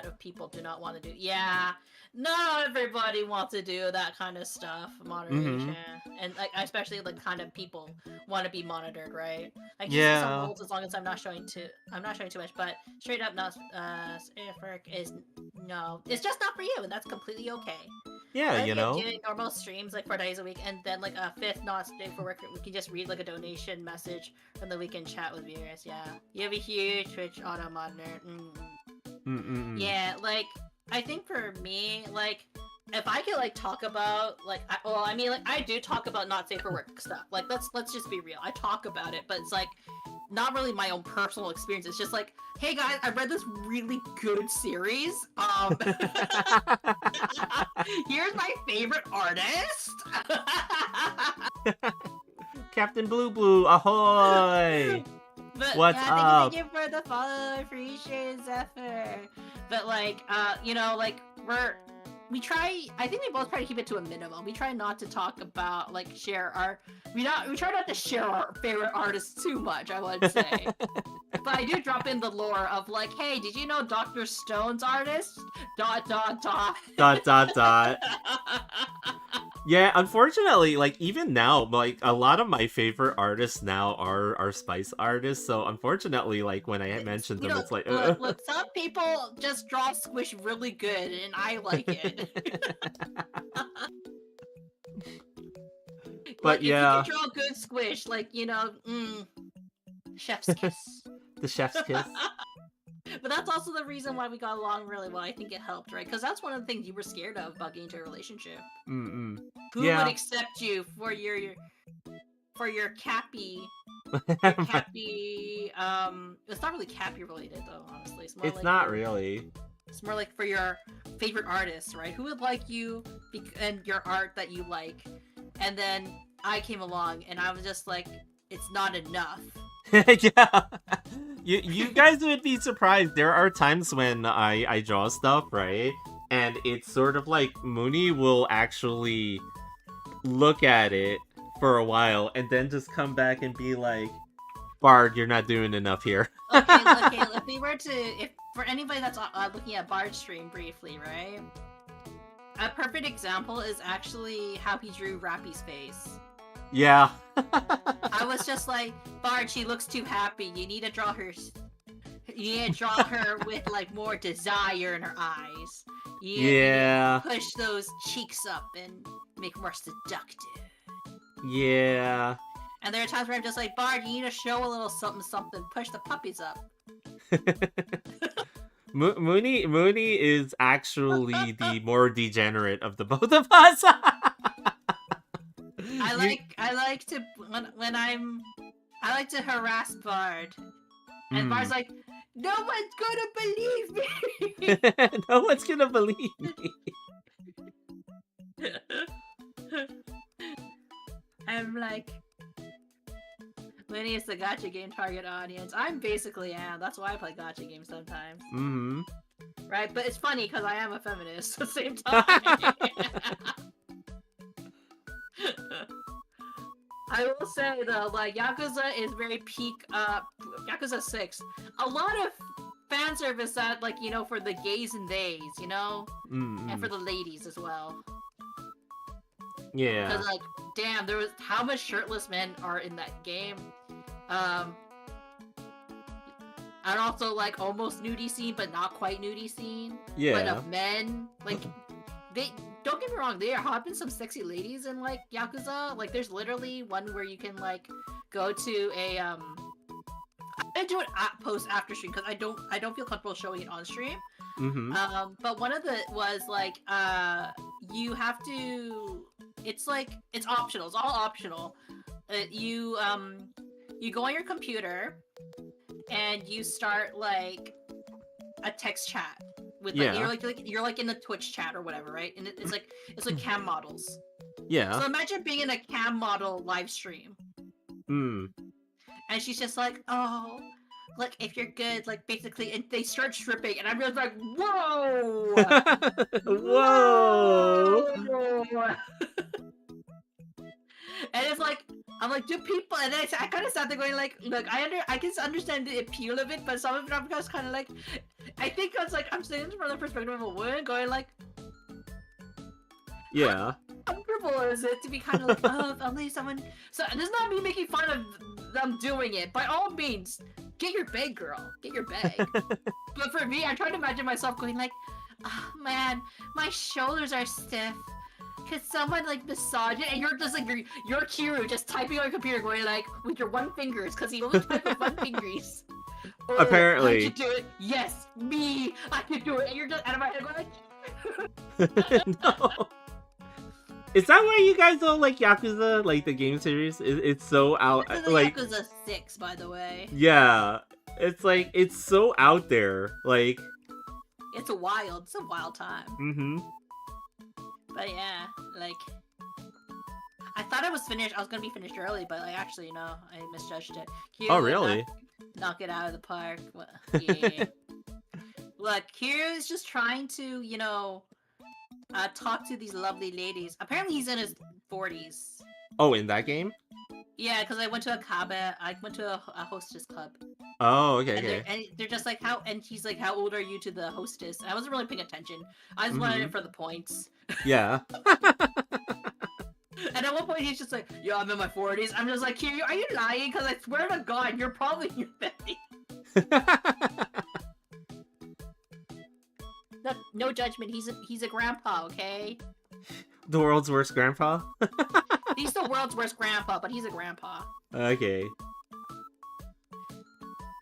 of people do not want to do. Yeah, not everybody wants to do that kind of stuff. Moderation, and like especially like kind of people want to be monitored, right? Like some rules as long as I'm not showing too much. But straight up, not is no. It's just not for you, and that's completely okay. Yeah, doing normal streams like 4 days a week, and then like a fifth not stay for work, we can just read like a donation message from the weekend chat with viewers. Yeah, you have a huge Twitch auto monitor. Yeah, like I think for me, like if I could like talk about like I do talk about not safe for work stuff. Like let's just be real. I talk about it, but it's like not really my own personal experience. It's just like, hey guys, I read this really good series. Here's my favorite artist. Captain Blue, ahoy! But, what's up? Thank you for the follow. I appreciate it, Zephyr. But like, we try. I think we both try to keep it to a minimum. We try not to talk about we try not to share our favorite artists too much, I would say. But I do drop in the lore of like, hey, did you know Dr. Stone's artist? ... Yeah, unfortunately, like even now, like a lot of my favorite artists now are spice artists. So unfortunately, like when I mentioned them, it's like look, some people just draw squish really good, and I like it. But if you can draw good squish, chef's kiss. The chef's kiss. But that's also the reason why we got along really well. I think it helped, right? Because that's one of the things you were scared of about getting into a relationship. Mm-mm. Who would accept you for your cappy? Cappy. It's not really cappy related though. Honestly, it's like not really. It's more like for your favorite artists, right? Who would like you and your art that you like? And then I came along, and I was just like, it's not enough. Yeah. You guys would be surprised. There are times when I draw stuff, right? And it's sort of like Mooney will actually look at it for a while and then just come back and be like, Bard, you're not doing enough here. Okay, if we were to, if for anybody that's looking at Bard's stream briefly, right? A perfect example is actually how he drew Rapi's face. Yeah. I was just like, Bard, she looks too happy. You need to draw her. You need to draw her with like more desire in her eyes. You need to push those cheeks up and make more seductive. Yeah. And there are times where I'm just like, Bard, you need to show a little something. Push the puppies up. Mooney is actually the more degenerate of the both of us. I like to harass Bard, and Bard's like, no one's gonna believe me. No one's gonna believe me. I'm like, Winnie is the gacha game target audience. I'm basically am. That's why I play gacha games sometimes. Mm-hmm. Right, but it's funny because I am a feminist at the same time. I will say though, like Yakuza is very peak. Yakuza 6. A lot of fan service that, like, you know, for the gays and theys, you know, and for the ladies as well. Yeah. Because like, damn, there was how much shirtless men are in that game. And also like almost nudie scene, but not quite nudie scene. Yeah. But of men, like they. Don't get me wrong, there have been some sexy ladies in, like, Yakuza. Like, there's literally one where you can, like, go to a, I do it post after stream, because I don't feel comfortable showing it on stream. Mm-hmm. But one of the was, like, you have to, it's, like, it's optional. It's all optional. You go on your computer, and you start, like, a text chat. With like, you're like in the Twitch chat or whatever, right? And it's like cam models. Yeah. So imagine being in a cam model live stream. Mm. And she's just like, oh, look, if you're good, like basically, and they start stripping, and I'm just like, whoa, whoa. And it's like, I'm like, do people? And I kind of sat there going like, look, I can understand the appeal of it, but some of it I'm just kind of like, I think it's like I'm saying from the perspective of a woman, going like, yeah, how comfortable is it to be kind of like, oh, if only someone. So this is not me making fun of them doing it. By all means, get your bag, girl, get your bag. But for me, I'm trying to imagine myself going like, oh man, my shoulders are stiff. Could someone like massage it? And you're just like you're Kiryu just typing on your computer going like with your one fingers because he only types with one fingers. Oh, apparently. I could do it. Yes, me. I could do it. And you're just out of my head going like no. Is that why you guys don't like Yakuza, like the game series? It's so out like Yakuza 6, by the way. Yeah. It's like it's so out there. Like it's a wild time. Mm-hmm. But yeah, like, I thought I was finished. I was gonna be finished early, but like, actually, no, I misjudged it. Oh, really? Knock it out of the park. Well, yeah. Look, Kiryu is just trying to, you know, talk to these lovely ladies. Apparently, he's in his 40s. Oh, in that game? Yeah, because I went to a kabe. I went to a hostess club. Oh, okay, and okay. They're just like, how? And he's like, how old are you to the hostess? And I wasn't really paying attention. I just wanted it for the points. Yeah. And at one point, he's just like, yo, I'm in my 40s. I'm just like, Kiryu, are you lying? Because I swear to God, you're probably in your 50s. No judgment. He's a grandpa, okay? The world's worst grandpa? He's the world's worst grandpa, but he's a grandpa. Okay.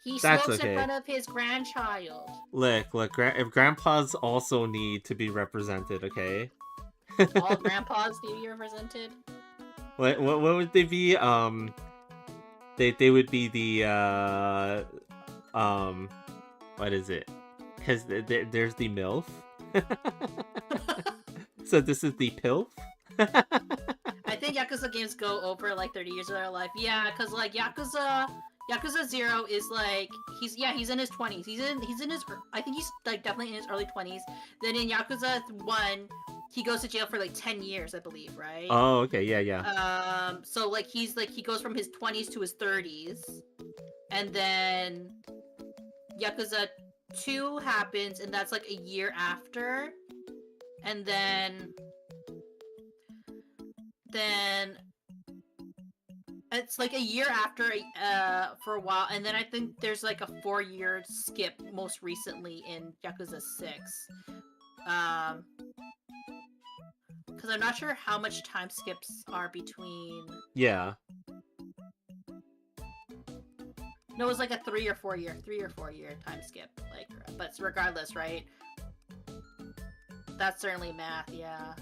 He That's smokes okay. in front of his grandchild. Look, if grandpas also need to be represented, okay? All grandpas need to be represented. What would they be? They would be the what is it? Because there's the MILF. So this is the PILF. I think Yakuza games go over like 30 years of their life. Yeah, because like Yakuza 0 is like he's in his 20s. He's in his I think he's like definitely in his early 20s. Then in Yakuza 1, he goes to jail for like 10 years, I believe, right? Oh, okay, yeah. So like he goes from his 20s to his 30s, and then Yakuza 2 happens, and that's like a year after, and then it's like a year after for a while, and then I think there's like a 4-year skip most recently in Yakuza 6. Because I'm not sure how much time skips are between. Yeah. No, it was like a 3 or 4 year time skip. Like, but regardless, right? That's certainly math. Yeah,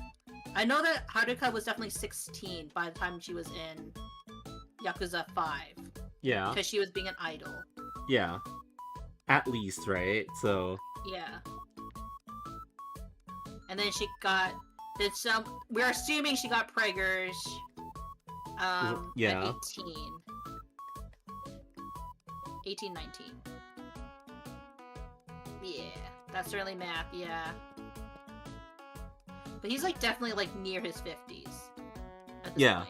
I know that Haruka was definitely 16 by the time she was in Yakuza 5. Yeah. Because she was being an idol. Yeah. At least, right? So. Yeah. And then she got. We're assuming she got preggers. Yeah. At 18, 19. Yeah, that's certainly math. Yeah. But he's like definitely like near his 50s. At this point.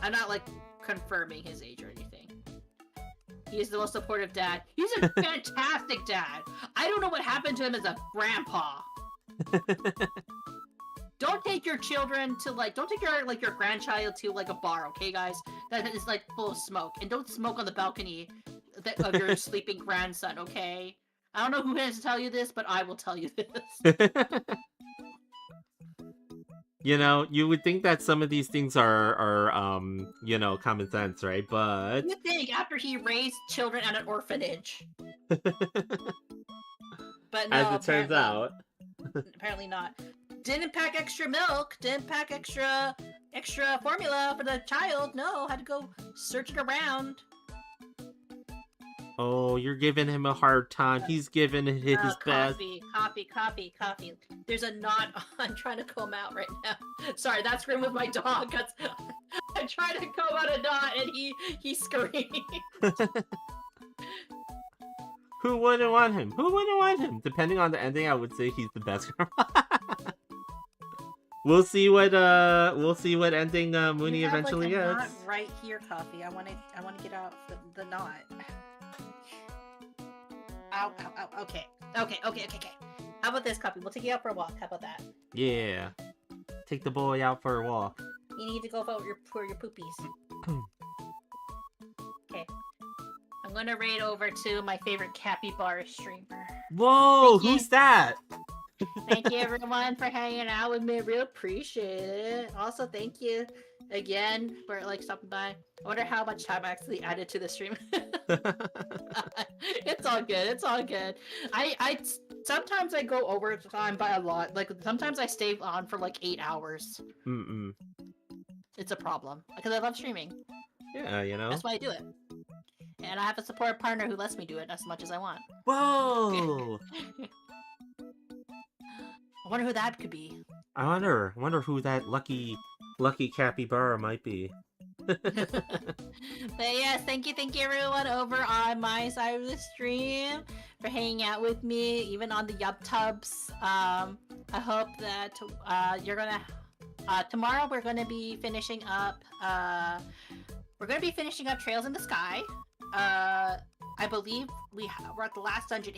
I'm not like confirming his age or anything. He is the most supportive dad. He's a fantastic dad. I don't know what happened to him as a grandpa. Don't take your children to don't take your grandchild to like a bar, okay, guys? That is like full of smoke, and don't smoke on the balcony of your sleeping grandson, okay? I don't know who has to tell you this, but I will tell you this. You know, you would think that some of these things are common sense, right? But you think after he raised children at an orphanage. But no, as it turns out, apparently not. Didn't pack extra milk. Didn't pack extra formula for the child. No, had to go search it around. Oh, you're giving him a hard time. He's giving it his best. Coffee. There's a knot. I'm trying to comb out right now. Sorry, that's scream with my dog. I'm trying to comb out a knot, and he screamed. Who wouldn't want him? Who wouldn't want him? Depending on the ending, I would say he's the best. We'll see what ending Mooney eventually gets. Knot right here, Coffee. I want to get out the knot. Ow. Okay. How about this, Coffee? We'll take you out for a walk. How about that? Yeah. Take the boy out for a walk. You need to go for your poopies. Okay. I'm gonna raid over to my favorite capybara streamer. Whoa, who's that? Thank you everyone for hanging out with me. Real appreciate it. Also, thank you again for stopping by. I wonder how much time I actually added to the stream. It's all good. I sometimes I go over time by a lot. Like sometimes I stay on for 8 hours. It's a problem because I love streaming. Yeah, that's why I do it. And I have a support partner who lets me do it as much as I want. Whoa! I wonder who that could be. I wonder who that lucky capybara might be. But yes, thank you everyone over on my side of the stream for hanging out with me, even on the Yup Tubs. I hope that you're gonna tomorrow we're gonna be finishing up Trails in the Sky. I believe we're at the last dungeon.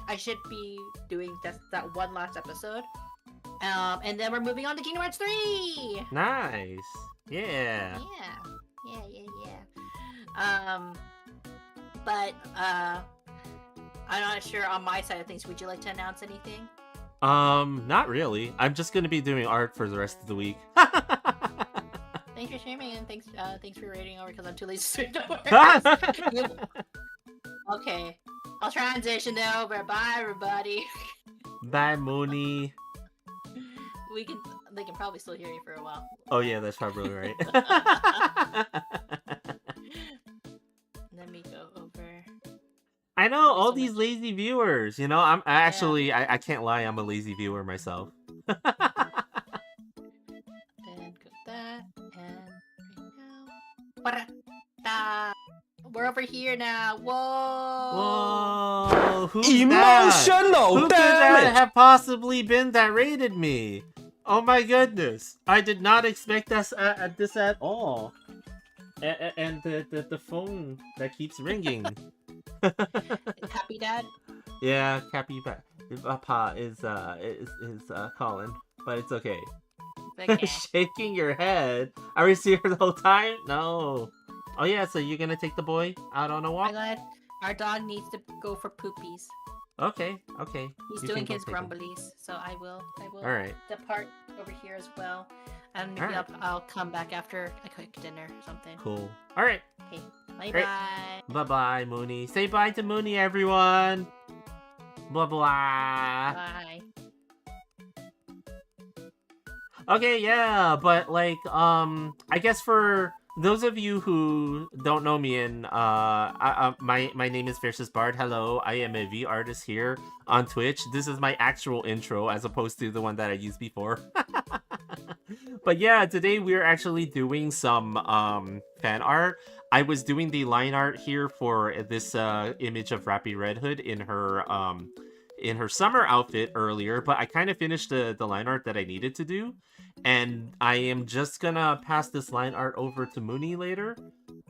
I should be doing that one last episode. And then we're moving on to Kingdom Hearts 3! Nice! Yeah! But, I'm not sure on my side of things. Would you like to announce anything? Not really. I'm just gonna be doing art for the rest of the week. Thanks for streaming, and thanks for rating over, because I'm too lazy to stream. Okay. I'll transition over. Bye, everybody. Bye, Mooney. They can probably still hear you for a while. Oh yeah, that's probably right. Let me go over. I know all so these much. lazy viewers. You know, I can't lie. I'm a lazy viewer myself. And go that. And right now. We're over here now. Whoa. Whoa! Who's that? Emotional Who could that damage! have possibly been that raided me? Oh my goodness! I did not expect this at all. And the phone that keeps ringing. Happy Dad? Yeah, Cappy Papa is calling, but it's okay. Okay. Shaking your head. Are we here the whole time? No. Oh yeah, so you're gonna take the boy out on a walk? Our dog needs to go for poopies. Okay. He's You doing can go his take him. grumblies, so I will All right. depart over here as well. And maybe Alright. I'll come back after I cook dinner or something. Cool. All right. Okay. Bye Great. bye. Bye bye, Mooney. Say bye to Mooney, everyone. Blah blah. Bye. Okay, yeah, but like, I guess for those of you who don't know me, and my name is Fiercestbard. Hello, I am a V artist here on Twitch. This is my actual intro, as opposed to the one that I used before. But yeah, today we're actually doing some fan art. I was doing the line art here for this image of Rapi Red Hood in her summer outfit earlier, but I kind of finished the line art that I needed to do. And I am just gonna pass this line art over to Mooney later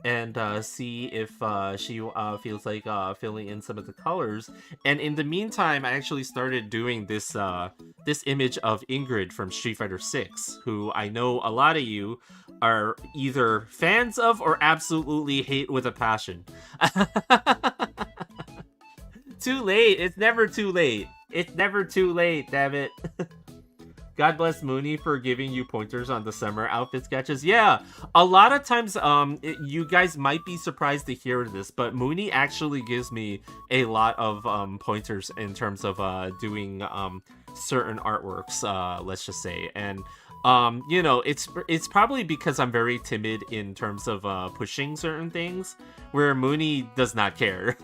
and see if she feels like filling in some of the colors. And in the meantime, I actually started doing this this image of Ingrid from Street Fighter 6, who I know a lot of you are either fans of or absolutely hate with a passion. Too late. It's never too late. It's never too late, damn it. God bless Mooney for giving you pointers on the summer outfit sketches. Yeah, a lot of times, you guys might be surprised to hear this, but Mooney actually gives me a lot of pointers in terms of doing certain artworks, let's just say. And you know, it's probably because I'm very timid in terms of pushing certain things, where Mooney does not care.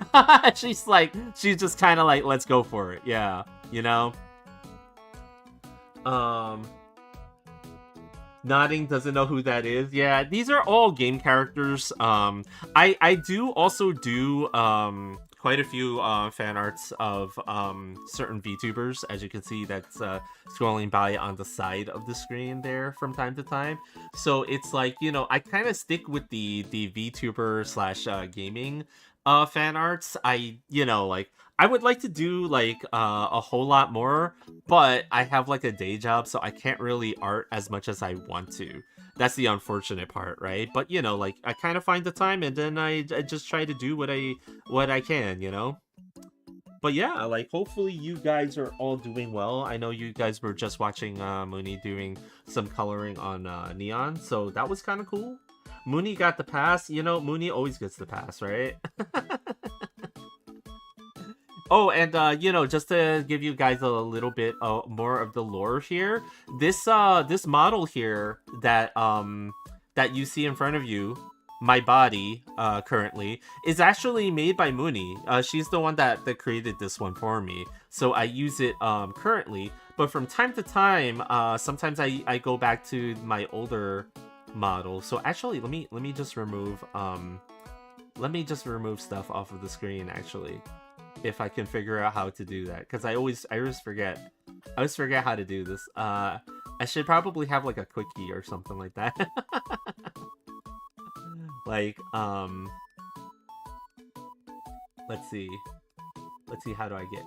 She's just kind of like, let's go for it. Yeah, you know. Nodding doesn't know who that is. Yeah, these are all game characters. I do also do quite a few fan arts of certain VTubers, as you can see that's scrolling by on the side of the screen there from time to time. So it's like, you know, I kind of stick with the VTuber slash gaming fan arts. You know, like, I would like to do like a whole lot more, but I have like a day job, so I can't really art as much as I want to. That's the unfortunate part, right? But you know, like, I kind of find the time, and then I just try to do what I can, you know. But yeah, like, hopefully you guys are all doing well. I know you guys were just watching Mooney doing some coloring on Neon, so that was kind of cool. Mooney got the pass. You know, Mooney always gets the pass, right? Oh, and you know, just to give you guys a little bit more of the lore here, this model here that that you see in front of you, my body currently, is actually made by Mooney. She's the one that created this one for me, so I use it currently. But from time to time, sometimes I go back to my older model. So actually, let me just remove stuff off of the screen, actually, if I can figure out how to do that, because I always forget how to do this. I should probably have like a quickie or something like that. Like, let's see how do I get,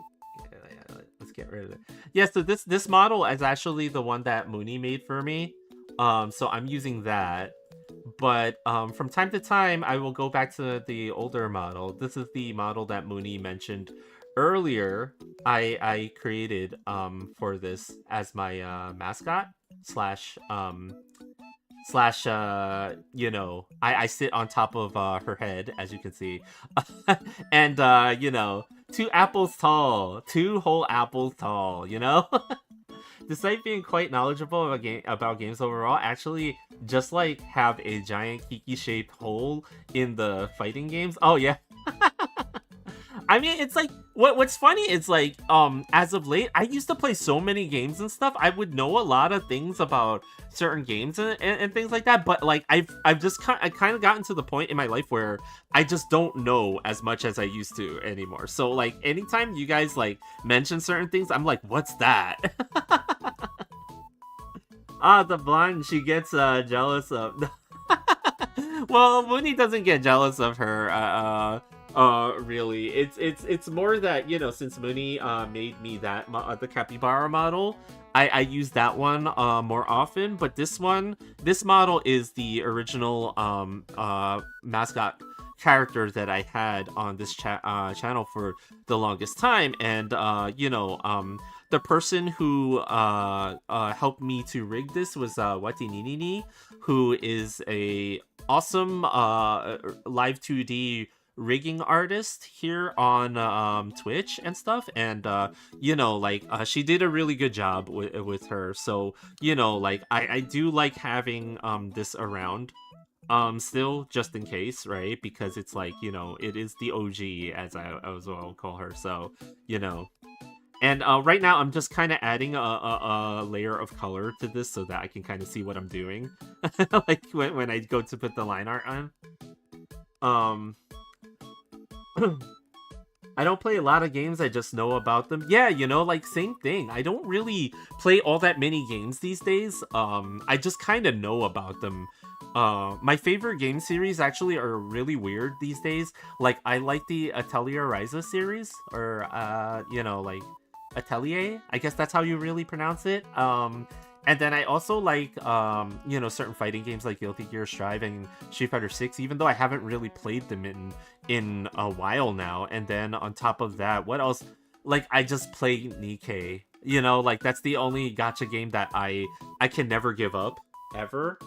let's get rid of it. Yeah, so this model is actually the one that Mooney made for me. So I'm using that. But from time to time, I will go back to the older model. This is the model that Mooney mentioned earlier. I created for this as my mascot slash slash I sit on top of her head, as you can see. And 2 apples tall, 2 whole apples tall, Despite being quite knowledgeable about games overall, actually just like have a giant kiki-shaped hole in the fighting games. Oh yeah. I mean, it's like what's funny is like as of late, I used to play so many games and stuff. I would know a lot of things about certain games and things like that, but like I've just kind of gotten to the point in my life where I just don't know as much as I used to anymore. So like anytime you guys like mention certain things, I'm like, what's that? The blonde, she gets jealous of. Well, Mooney doesn't get jealous of her. Really, it's more that since Mooney made me that the capybara model, I use that one more often. But this model is the original mascot character that I had on this channel for the longest time, and the person who helped me to rig this was Wati Ninini, who is a awesome live 2D rigging artist here on Twitch and stuff, and she did a really good job with her. So I do like having this around still, just in case, right? Because it's like it is the OG, as I will call her. So and right now I'm just kind of adding a layer of color to this so that I can kind of see what I'm doing like when I go to put the line art on. I don't play a lot of games, I just know about them. Yeah, like same thing. I don't really play all that many games these days. I just kind of know about them. My favorite game series actually are really weird these days. Like I like the Atelier Ryza series, or like Atelier, I guess that's how you really pronounce it. And then I also like, certain fighting games like Guilty Gear Strive and Street Fighter 6, even though I haven't really played them in a while now. And then on top of that, what else? Like, I just play Nikkei, like that's the only gacha game that I can never give up, ever.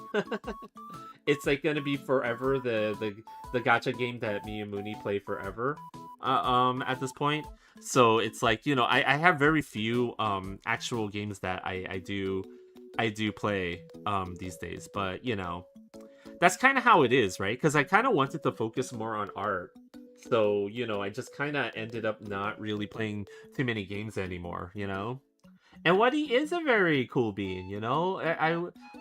It's like gonna be forever the gacha game that me and Mooney play forever, at this point. So it's like, I have very few actual games that I do play these days, but that's kind of how it is, right? Because I kind of wanted to focus more on art, so I just kind of ended up not really playing too many games anymore, And Waddy is a very cool bean,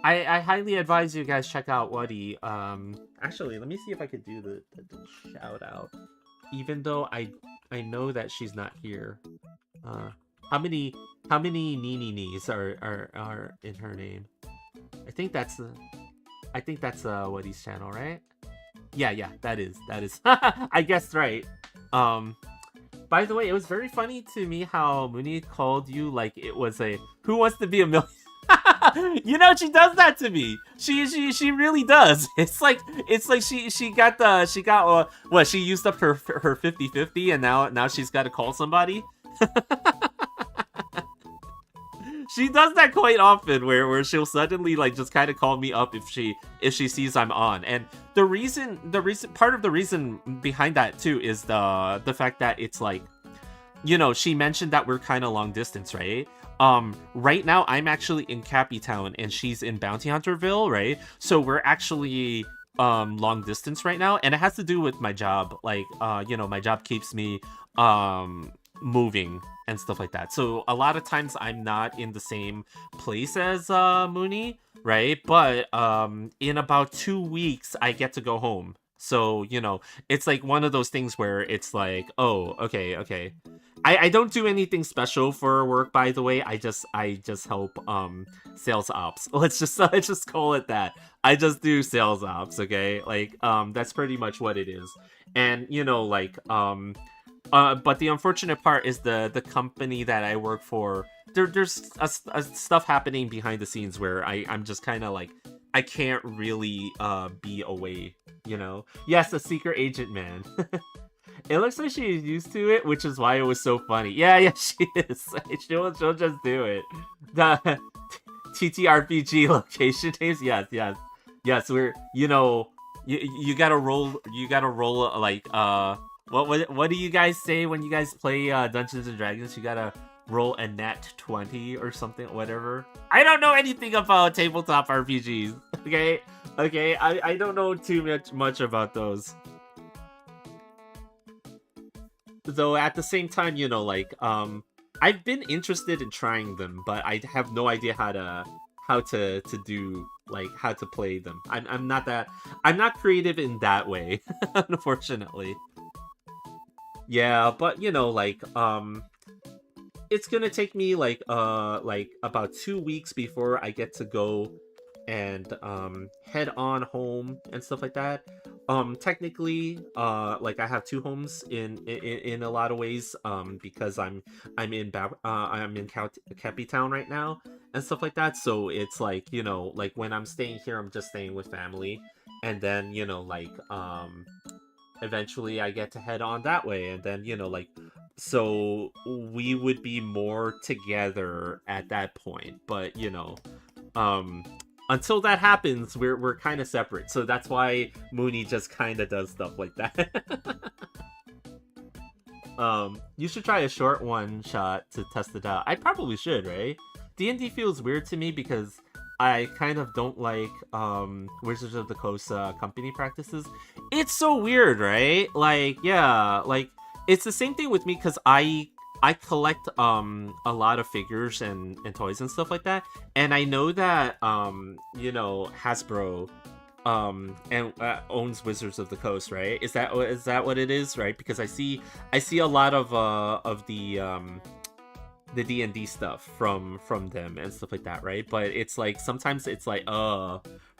I highly advise you guys check out Waddy. Actually, let me see if I could do the shout out, even though I know that she's not here. How many Nini-Nis are in her name? I think that's Woody's channel, right? Yeah, that is. I guessed right. By the way, it was very funny to me how Mooney called you like it was a Who Wants to Be a Millionaire? She does that to me. She really does. It's like she got what, she used up her 50-50 and now she's got to call somebody. She does that quite often, where she'll suddenly like just kind of call me up if she sees I'm on. And part of the reason behind that too is the fact that it's like, she mentioned that we're kind of long distance, right? Right now I'm actually in Cappy Town and she's in Bounty Hunterville, right? So we're actually long distance right now, and it has to do with my job. Like my job keeps me moving and stuff like that. So a lot of times I'm not in the same place as Mooney, right? But in about 2 weeks I get to go home. So, it's like one of those things where it's like, oh, okay. I don't do anything special for work, by the way. I just help sales ops. Let's just call it that. I just do sales ops, okay? Like that's pretty much what it is. And but the unfortunate part is the company that I work for, there's a stuff happening behind the scenes where I'm just kind of like, I can't really be away, Yes, a secret agent, man. It looks like she's used to it, which is why it was so funny. Yeah, she is. She'll just do it. The TTRPG location names, yes. Yes, we're you gotta roll like what do you guys say when you guys play Dungeons and Dragons? You gotta roll a nat 20 or something, whatever. I don't know anything about tabletop RPGs. Okay, I don't know too much about those. Though at the same time, like I've been interested in trying them, but I have no idea how to do, like, how to play them. I'm not creative in that way, unfortunately. Yeah, but like it's gonna take me like about 2 weeks before I get to go and head on home and stuff like that. Technically, like I have two homes in a lot of ways, because I'm in Kepi Town right now and stuff like that. So it's like, like when I'm staying here, I'm just staying with family, and then like eventually I get to head on that way, and then like, so we would be more together at that point. But um until that happens, we're kind of separate. So that's why Mooney just kind of does stuff like that. You should try a short one shot to test it out. I probably should, right? D&D feels weird to me because I kind of don't like Wizards of the Coast company practices. It's so weird, right? Like, yeah, like it's the same thing with me because I collect a lot of figures and toys and stuff like that, and I know that Hasbro and owns Wizards of the Coast, right? Is that what it is, right? Because I see a lot of the D&D stuff from them and stuff like that, right? But it's like sometimes it's like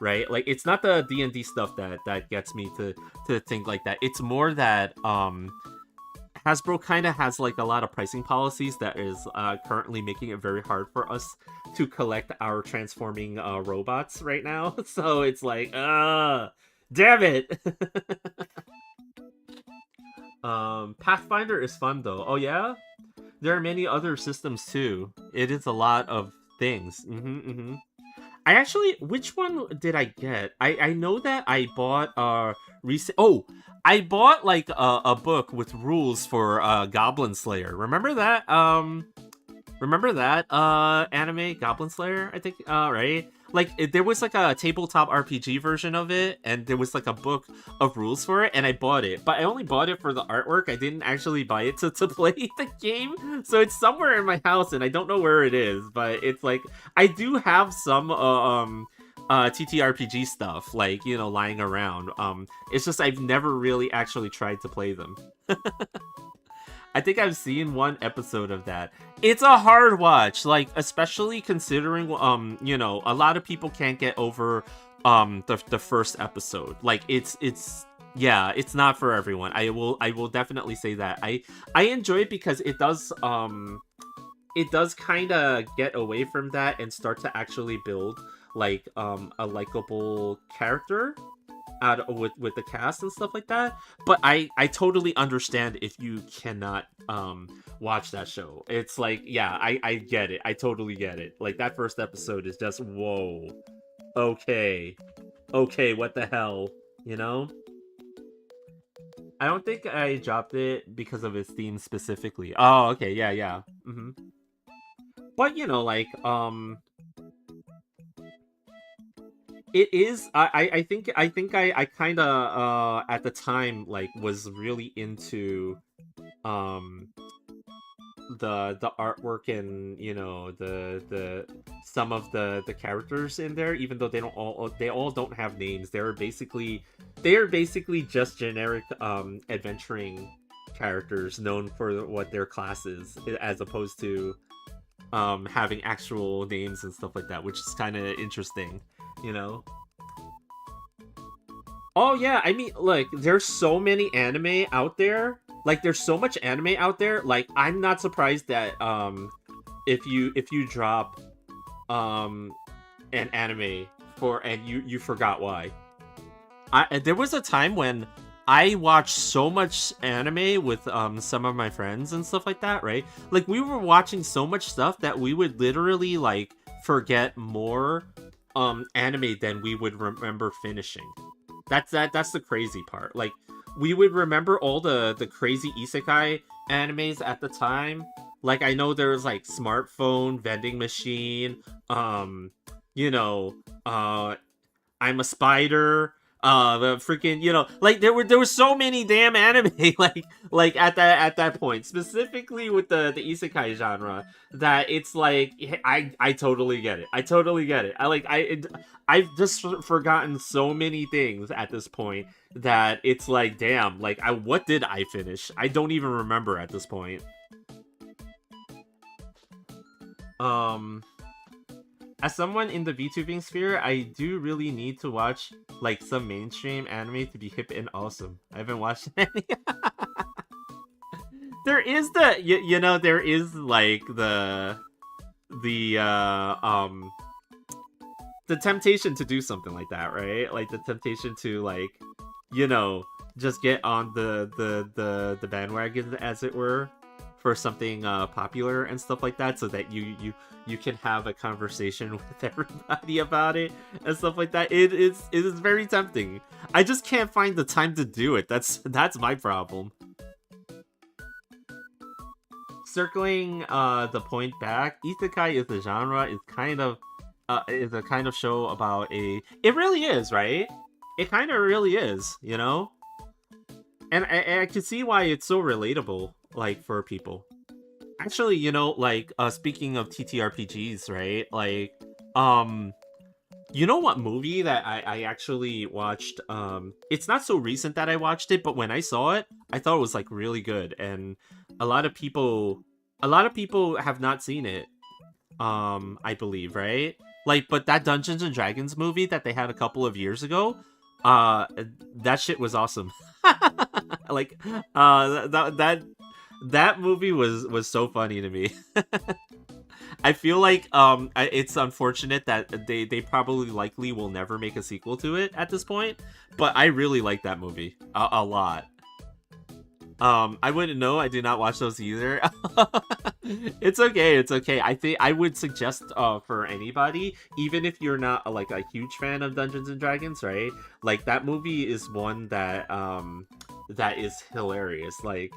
right? Like it's not the D&D stuff that gets me to think like that. It's more that Hasbro kind of has like a lot of pricing policies that is currently making it very hard for us to collect our transforming robots right now. So it's like, damn it. Pathfinder is fun though. Oh yeah? There are many other systems too. It is a lot of things. I actually, which one did I get? I know that I bought recent. Oh, I bought like a book with rules for Goblin Slayer. Remember that? Anime Goblin Slayer? I think. Right. Like there was like a tabletop RPG version of it, and there was like a book of rules for it, and I bought it. But I only bought it for the artwork. I didn't actually buy it to play the game. So it's somewhere in my house, and I don't know where it is. But it's like I do have some TTRPG stuff, like lying around. It's just I've never really actually tried to play them. I think I've seen one episode of that. It's a hard watch, like especially considering a lot of people can't get over the first episode. Like it's not for everyone. I will definitely say that. I enjoy it because it does kind of get away from that and start to actually build like a likable character out with the cast and stuff like that. But I totally understand if you cannot watch that show. It's like, yeah, I get it. I totally get it. Like that first episode is just whoa. Okay, what the hell, I don't think I dropped it because of its theme specifically. Oh, okay, yeah. But like it is. I think I kind of at the time like was really into the artwork and the some of the characters in there, even though they all don't have names. They're basically just generic adventuring characters known for what their class is, as opposed to having actual names and stuff like that, which is kind of interesting. Oh yeah, I mean, like there's so many anime out there. Like there's so much anime out there. Like I'm not surprised that if you drop an anime and you forgot why. There was a time when I watched so much anime with some of my friends and stuff like that, right? Like we were watching so much stuff that we would literally like forget more anime than we would remember finishing. That's the crazy part. Like, we would remember all the crazy isekai animes at the time. Like, I know there was like Smartphone, Vending Machine, you know, I'm a Spider, the freaking, like there were so many damn anime like at that point, specifically with the isekai genre, that it's like I totally get it. I totally get it. I've just forgotten so many things at this point that it's like, damn, like what did I finish? I don't even remember at this point. As someone in the VTubing sphere, I do really need to watch like some mainstream anime to be hip and awesome. I haven't watched any. There is there is like the temptation to do something like that, right? Like the temptation to like, just get on the bandwagon, as it were, for something popular and stuff like that, so that you can have a conversation with everybody about it and stuff like that. It is very tempting. I just can't find the time to do it. That's my problem. Circling the point back, isekai is a genre, is a kind of show about it really is, right? It kind of really is, and I can see why it's so relatable, like, for people. Actually, like, speaking of TTRPGs, right? Like, what movie that I actually watched? It's not so recent that I watched it, but when I saw it, I thought it was like really good, and a lot of people have not seen it. I believe, right? Like, but that Dungeons and Dragons movie that they had a couple of years ago, that shit was awesome. Like, that movie was so funny to me. I feel like it's unfortunate that they probably likely will never make a sequel to it at this point, but I really like that movie a lot. I wouldn't know. I do not watch those either. It's okay. I think I would suggest for anybody, even if you're not like a huge fan of Dungeons and Dragons, right? Like, that movie is one that that is hilarious. Like,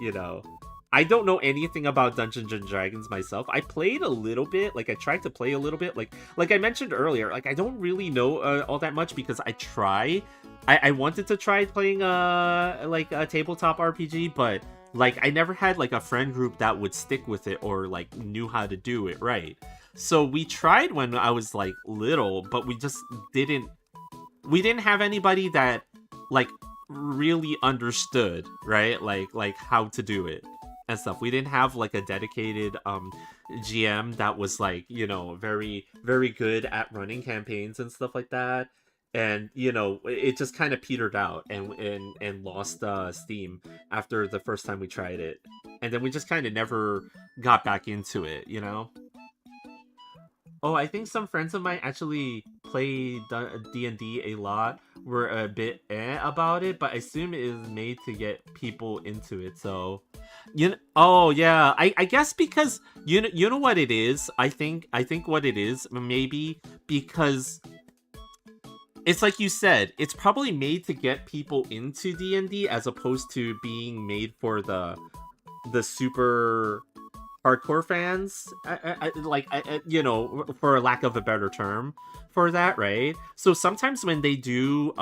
I don't know anything about Dungeons and Dragons myself. I played a little bit, like I tried to play a little bit, like I mentioned earlier, like I don't really know all that much, because I wanted to try playing like a tabletop RPG, but like I never had like a friend group that would stick with it or like knew how to do it right. So we tried when I was like little, but we didn't have anybody that like really understood, right? Like how to do it and stuff. We didn't have like a dedicated GM that was like, very, very good at running campaigns and stuff like that. And it just kind of petered out and lost steam after the first time we tried it, and then we just kind of never got back into it. Oh, I think some friends of mine actually play D&D a lot, were a bit about it, but I assume it is made to get people into it. So, oh yeah, I guess because you know what it is. I think what it is, maybe because it's like you said, it's probably made to get people into D&D as opposed to being made for the super hardcore fans, for lack of a better term for that, right? So sometimes when they do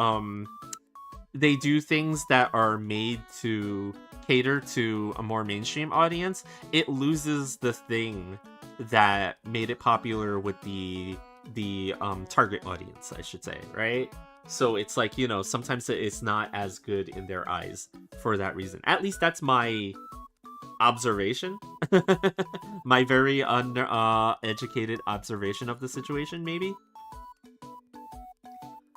things that are made to cater to a more mainstream audience, it loses the thing that made it popular with the target audience, I should say, right? So it's like, sometimes it's not as good in their eyes for that reason. At least that's my observation. My very educated observation of the situation, maybe.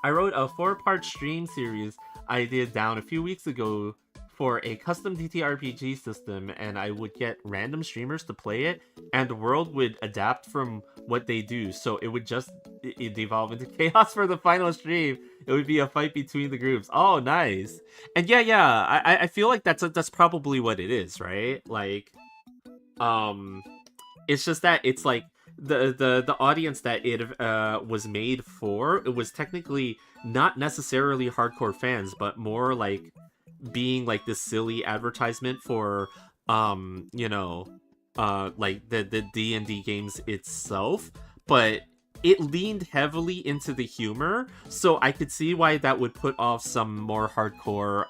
I wrote a 4-part stream series I did down a few weeks ago for a custom TTRPG system, and I would get random streamers to play it, and the world would adapt from what they do, so it would just devolve into chaos for the final stream. It would be a fight between the groups. Oh, nice. And yeah, I feel like that's probably what it is, right? Like, it's just that it's like the audience that it was made for, it was technically not necessarily hardcore fans, but more like being like this silly advertisement for you know like the D&D games itself, but it leaned heavily into the humor, so I could see why that would put off some more hardcore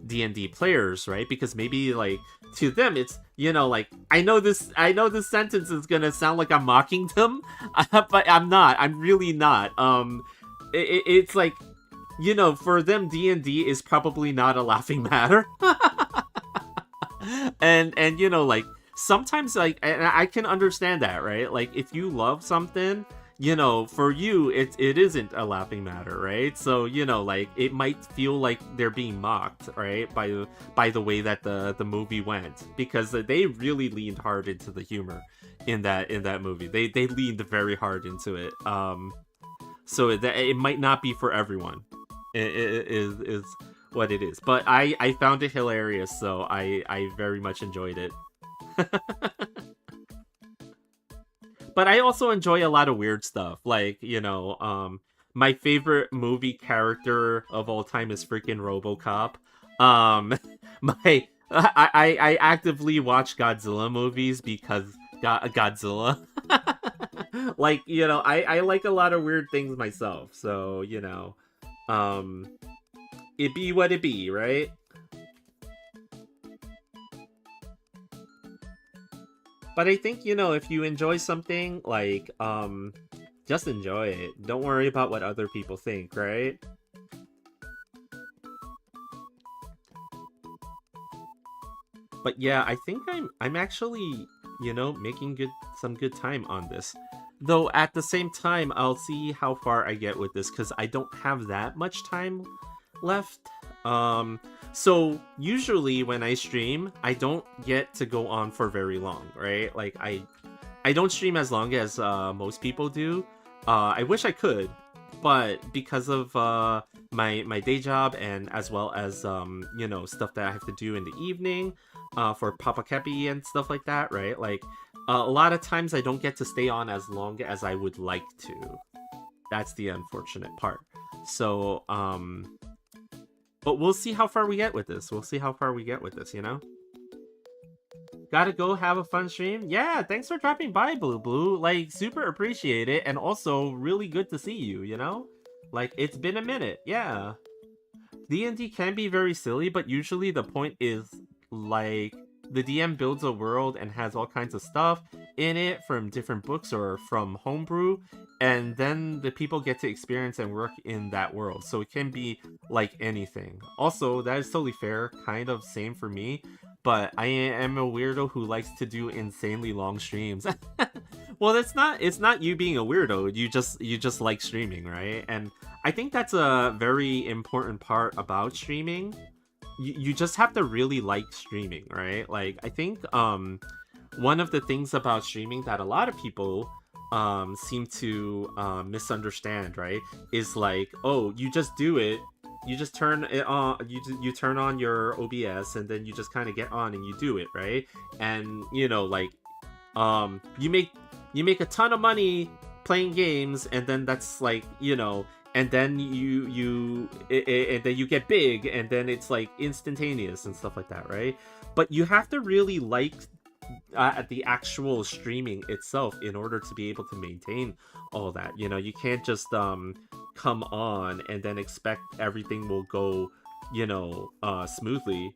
D&D players, right? Because maybe like to them it's, like I know this sentence is gonna sound like I'm mocking them, but I'm not. I'm really not. It's like, for them D&D is probably not a laughing matter. and like sometimes, like, and I can understand that, right? Like if you love something, for you it isn't a laughing matter, right? So like it might feel like they're being mocked, right, by the way that the movie went, because they really leaned hard into the humor in that movie. They leaned very hard into it. So it might not be for everyone. It is what it is, but I found it hilarious, so I very much enjoyed it. But I also enjoy a lot of weird stuff, like, my favorite movie character of all time is freaking RoboCop. I actively watch Godzilla movies because Godzilla. Like, I like a lot of weird things myself, so, it be what it be, right? But I think, if you enjoy something, like, just enjoy it. Don't worry about what other people think, right? But yeah, I think I'm actually, making some good time on this. Though at the same time, I'll see how far I get with this, because I don't have that much time left. So usually when I stream, I don't get to go on for very long, right? Like I don't stream as long as most people do. I wish I could, but because of my day job, and as well as stuff that I have to do in the evening for Papa Kepi and stuff like that, right? Like a lot of times I don't get to stay on as long as I would like to. That's the unfortunate part. So but we'll see how far we get with this. Gotta go have a fun stream. Yeah, thanks for dropping by, Blue Blue. Like, super appreciate it, and also really good to see you, Like, it's been a minute, yeah. D&D can be very silly, but usually the point is, like, the DM builds a world and has all kinds of stuff in it from different books or from homebrew, and then the people get to experience and work in that world. So it can be like anything. Also, that is totally fair, kind of same for me, but I am a weirdo who likes to do insanely long streams. Well, it's not you being a weirdo. You just like streaming, right? And I think that's a very important part about streaming. You just have to really like streaming, right? Like, I think one of the things about streaming that a lot of people seem to misunderstand, right, is like, oh, you just do it, you just turn it on, you turn on your OBS, and then you just kind of get on and you do it, right? And like you make a ton of money playing games, and then that's like, and then and then you get big, and then it's like instantaneous and stuff like that, right? But you have to really like the actual streaming itself in order to be able to maintain all that. You can't just come on and then expect everything will go smoothly,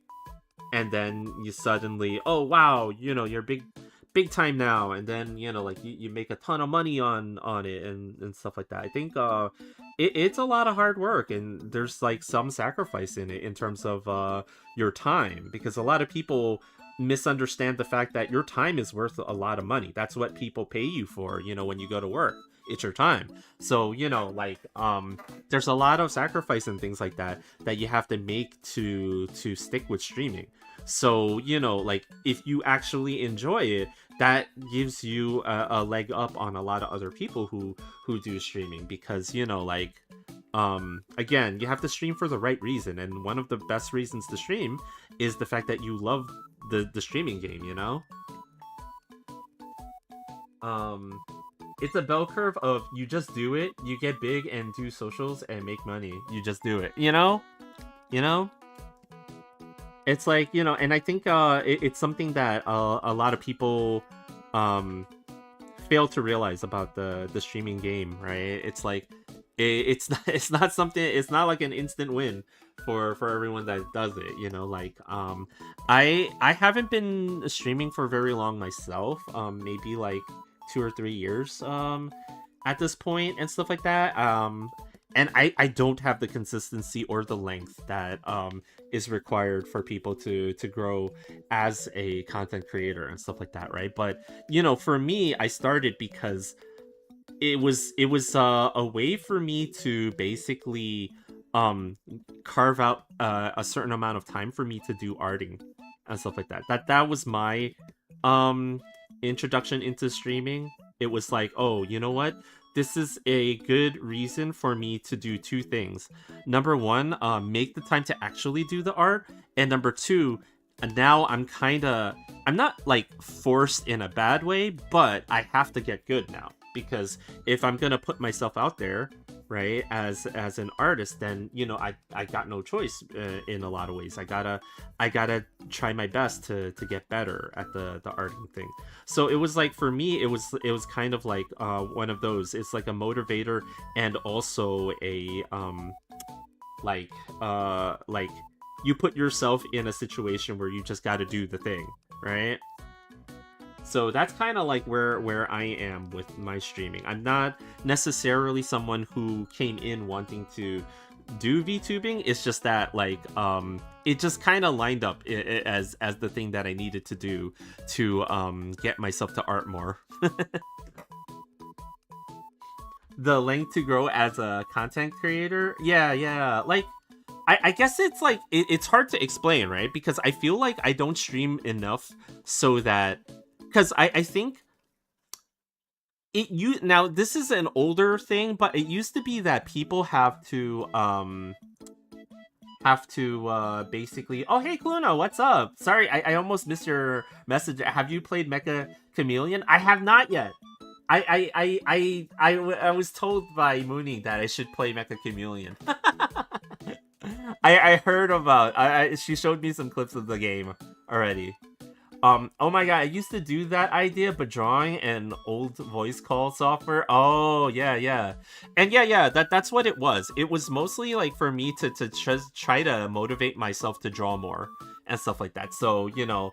and then you suddenly, oh wow, you're big time now, and then like you make a ton of money on it and stuff like that. I think it's a lot of hard work, and there's like some sacrifice in it in terms of your time, because a lot of people misunderstand the fact that your time is worth a lot of money. That's what people pay you for, when you go to work. It's your time. So like there's a lot of sacrifice and things like that you have to make to stick with streaming. So like if you actually enjoy it, that gives you a leg up on a lot of other people who do streaming, because like again, you have to stream for the right reason, and one of the best reasons to stream is the fact that you love the streaming game. um it's a bell curve of you just do it, you get big and do socials and make money. You just do it, you know? You know? It's like, you know, and I think it's something that a lot of people um fail to realize about the streaming game, right? It's like it's not something, it's not like an instant win for everyone that does it, you know. Like I haven't been streaming for very long myself, maybe like 2 or 3 years at this point and stuff like that. And I don't have the consistency or the length that is required for people to grow as a content creator and stuff like that, right? But you know, for me, I started because it was a way for me to basically um carve out a certain amount of time for me to do arting and stuff like that. That was my um introduction into streaming. It was like, oh, you know what, this is a good reason for me to do two things. Number one, make the time to actually do the art, and number two, now I'm not like forced in a bad way, but I have to get good now, because if I'm gonna put myself out there, right, as an artist, then you know I got no choice in a lot of ways. I gotta try my best to get better at the arting thing. So it was like, for me, it was kind of like one of those. It's like a motivator, and also a like you put yourself in a situation where you just got to do the thing, right? So that's kind of like where I am with my streaming. I'm not necessarily someone who came in wanting to do VTubing. It's just that like it just kind of lined up as the thing that I needed to do to get myself to art more. The length to grow as a content creator, yeah, like I guess it's like it's hard to explain, right? Because I feel like I don't stream enough, so that, because I think now this is an older thing, but it used to be that people have to basically, oh hey Cluno, what's up? Sorry, I almost missed your message. Have you played Mecha Chameleon? I have not yet. I was told by Mooney that I should play Mecha Chameleon. I heard about, she showed me some clips of the game already. Oh my god, I used to do that idea, but drawing an old voice call software. Oh yeah, and yeah, that's what it was. It was mostly like for me to just try to motivate myself to draw more and stuff like that. So you know,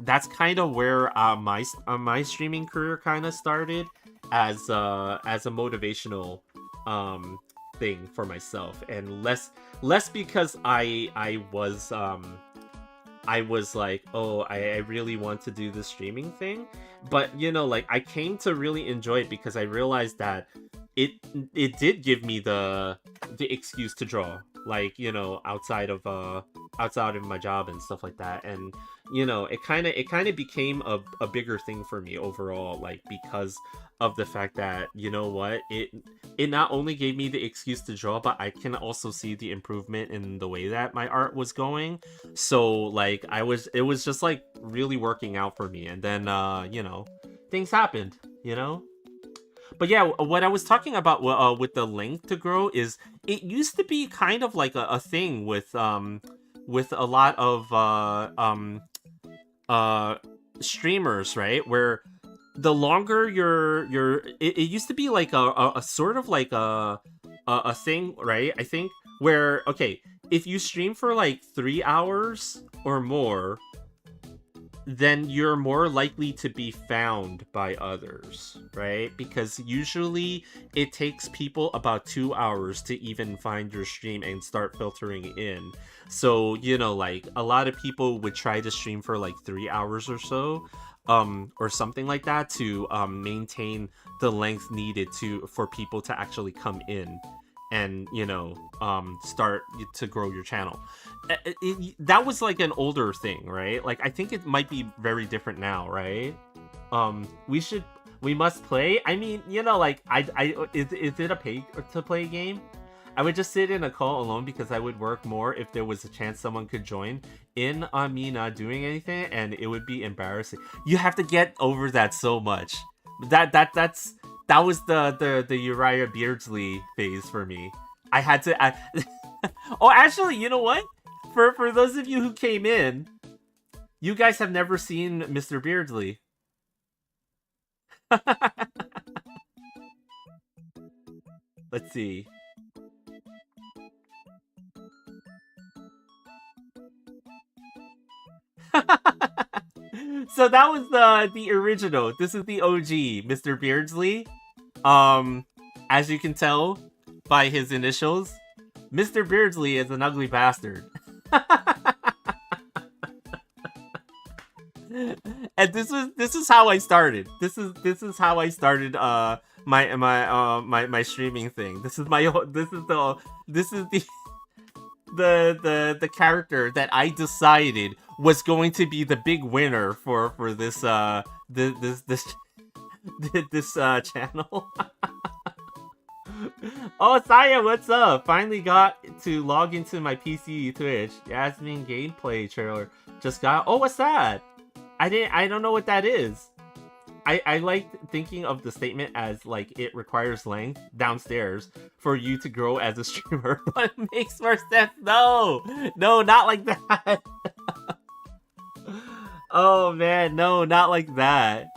that's kind of where my streaming career kind of started, as a motivational thing for myself, and less because I was like, oh, I really want to do the streaming thing. But, you know, like, I came to really enjoy it because I realized that it did give me the excuse to draw. Like, you know, outside of my job and stuff like that. And, you know, it kind of became a bigger thing for me overall, like, because of the fact that, you know what, it not only gave me the excuse to draw, but I can also see the improvement in the way that my art was going. So like it was just like really working out for me. And then you know, things happened, you know. But yeah, what I was talking about with the length to grow is, it used to be kind of like a thing with a lot of streamers, right? Where the longer it used to be like a sort of like a thing, right? I think, where, okay, if you stream for like 3 hours or more, then you're more likely to be found by others, right? Because usually it takes people about 2 hours to even find your stream and start filtering in. So, you know, like, a lot of people would try to stream for like 3 hours or so, or something like that, to maintain the length needed for people to actually come in and, you know, start to grow your channel. That was like an older thing, right? Like, I think it might be very different now, right? We must play. I mean, you know, like, is it a pay to play game? I would just sit in a call alone because I would work more if there was a chance someone could join in on me not doing anything, and it would be embarrassing. You have to get over that so much. That was the Uriah Beardsley phase for me. I had to. Oh, actually, you know what? For those of you who came in, you guys have never seen Mr. Beardsley. Let's see. So that was the original. This is the OG, Mr. Beardsley. As you can tell by his initials, Mr. Beardsley is an ugly bastard. And this is how I started. This is how I started my streaming thing. This is the character that I decided was going to be the big winner for this channel. Oh, Saya, what's up? Finally got to log into my PC Twitch. Yasmin gameplay trailer just got. Oh, what's that? I don't know what that is. I like thinking of the statement as like it requires length downstairs for you to grow as a streamer, but it makes more sense. No, not like that. Oh man, no, not like that.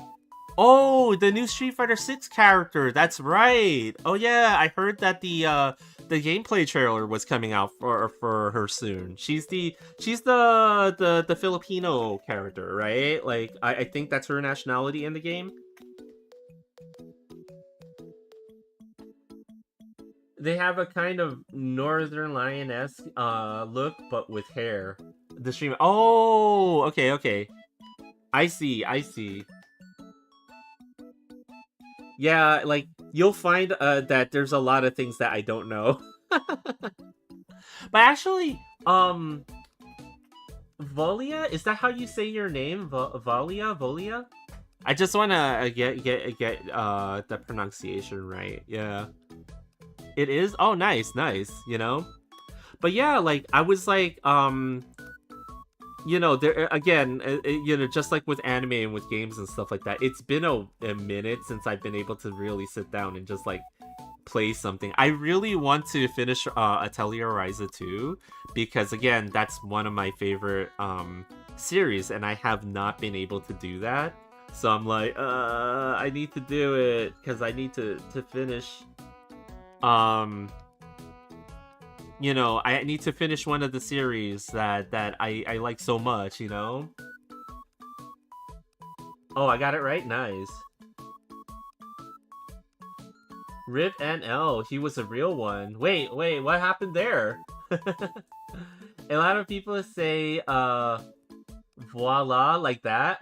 Oh, the new Street Fighter 6 character. That's right. Oh yeah, I heard that the gameplay trailer was coming out for her soon. She's the Filipino character, right? Like I think that's her nationality in the game. They have a kind of Northern Lion-esque look, but with hair. The stream. Oh, okay. I see. Yeah, like, you'll find that there's a lot of things that I don't know. But actually, Volia? Is that how you say your name? Volia? I just want to get the pronunciation right. Yeah. It is? Oh, nice, you know? But yeah, like, I was like, you know, there again, you know, just like with anime and with games and stuff like that, it's been a minute since I've been able to really sit down and just like play something. I really want to finish Atelier Ryza 2 because again, that's one of my favorite series, and I have not been able to do that. So I'm like, I need to do it because I need to finish. You know, I need to finish one of the series that I like so much, you know? Oh, I got it right? Nice. Rip NL, he was a real one. Wait, what happened there? A lot of people say, voila, like that?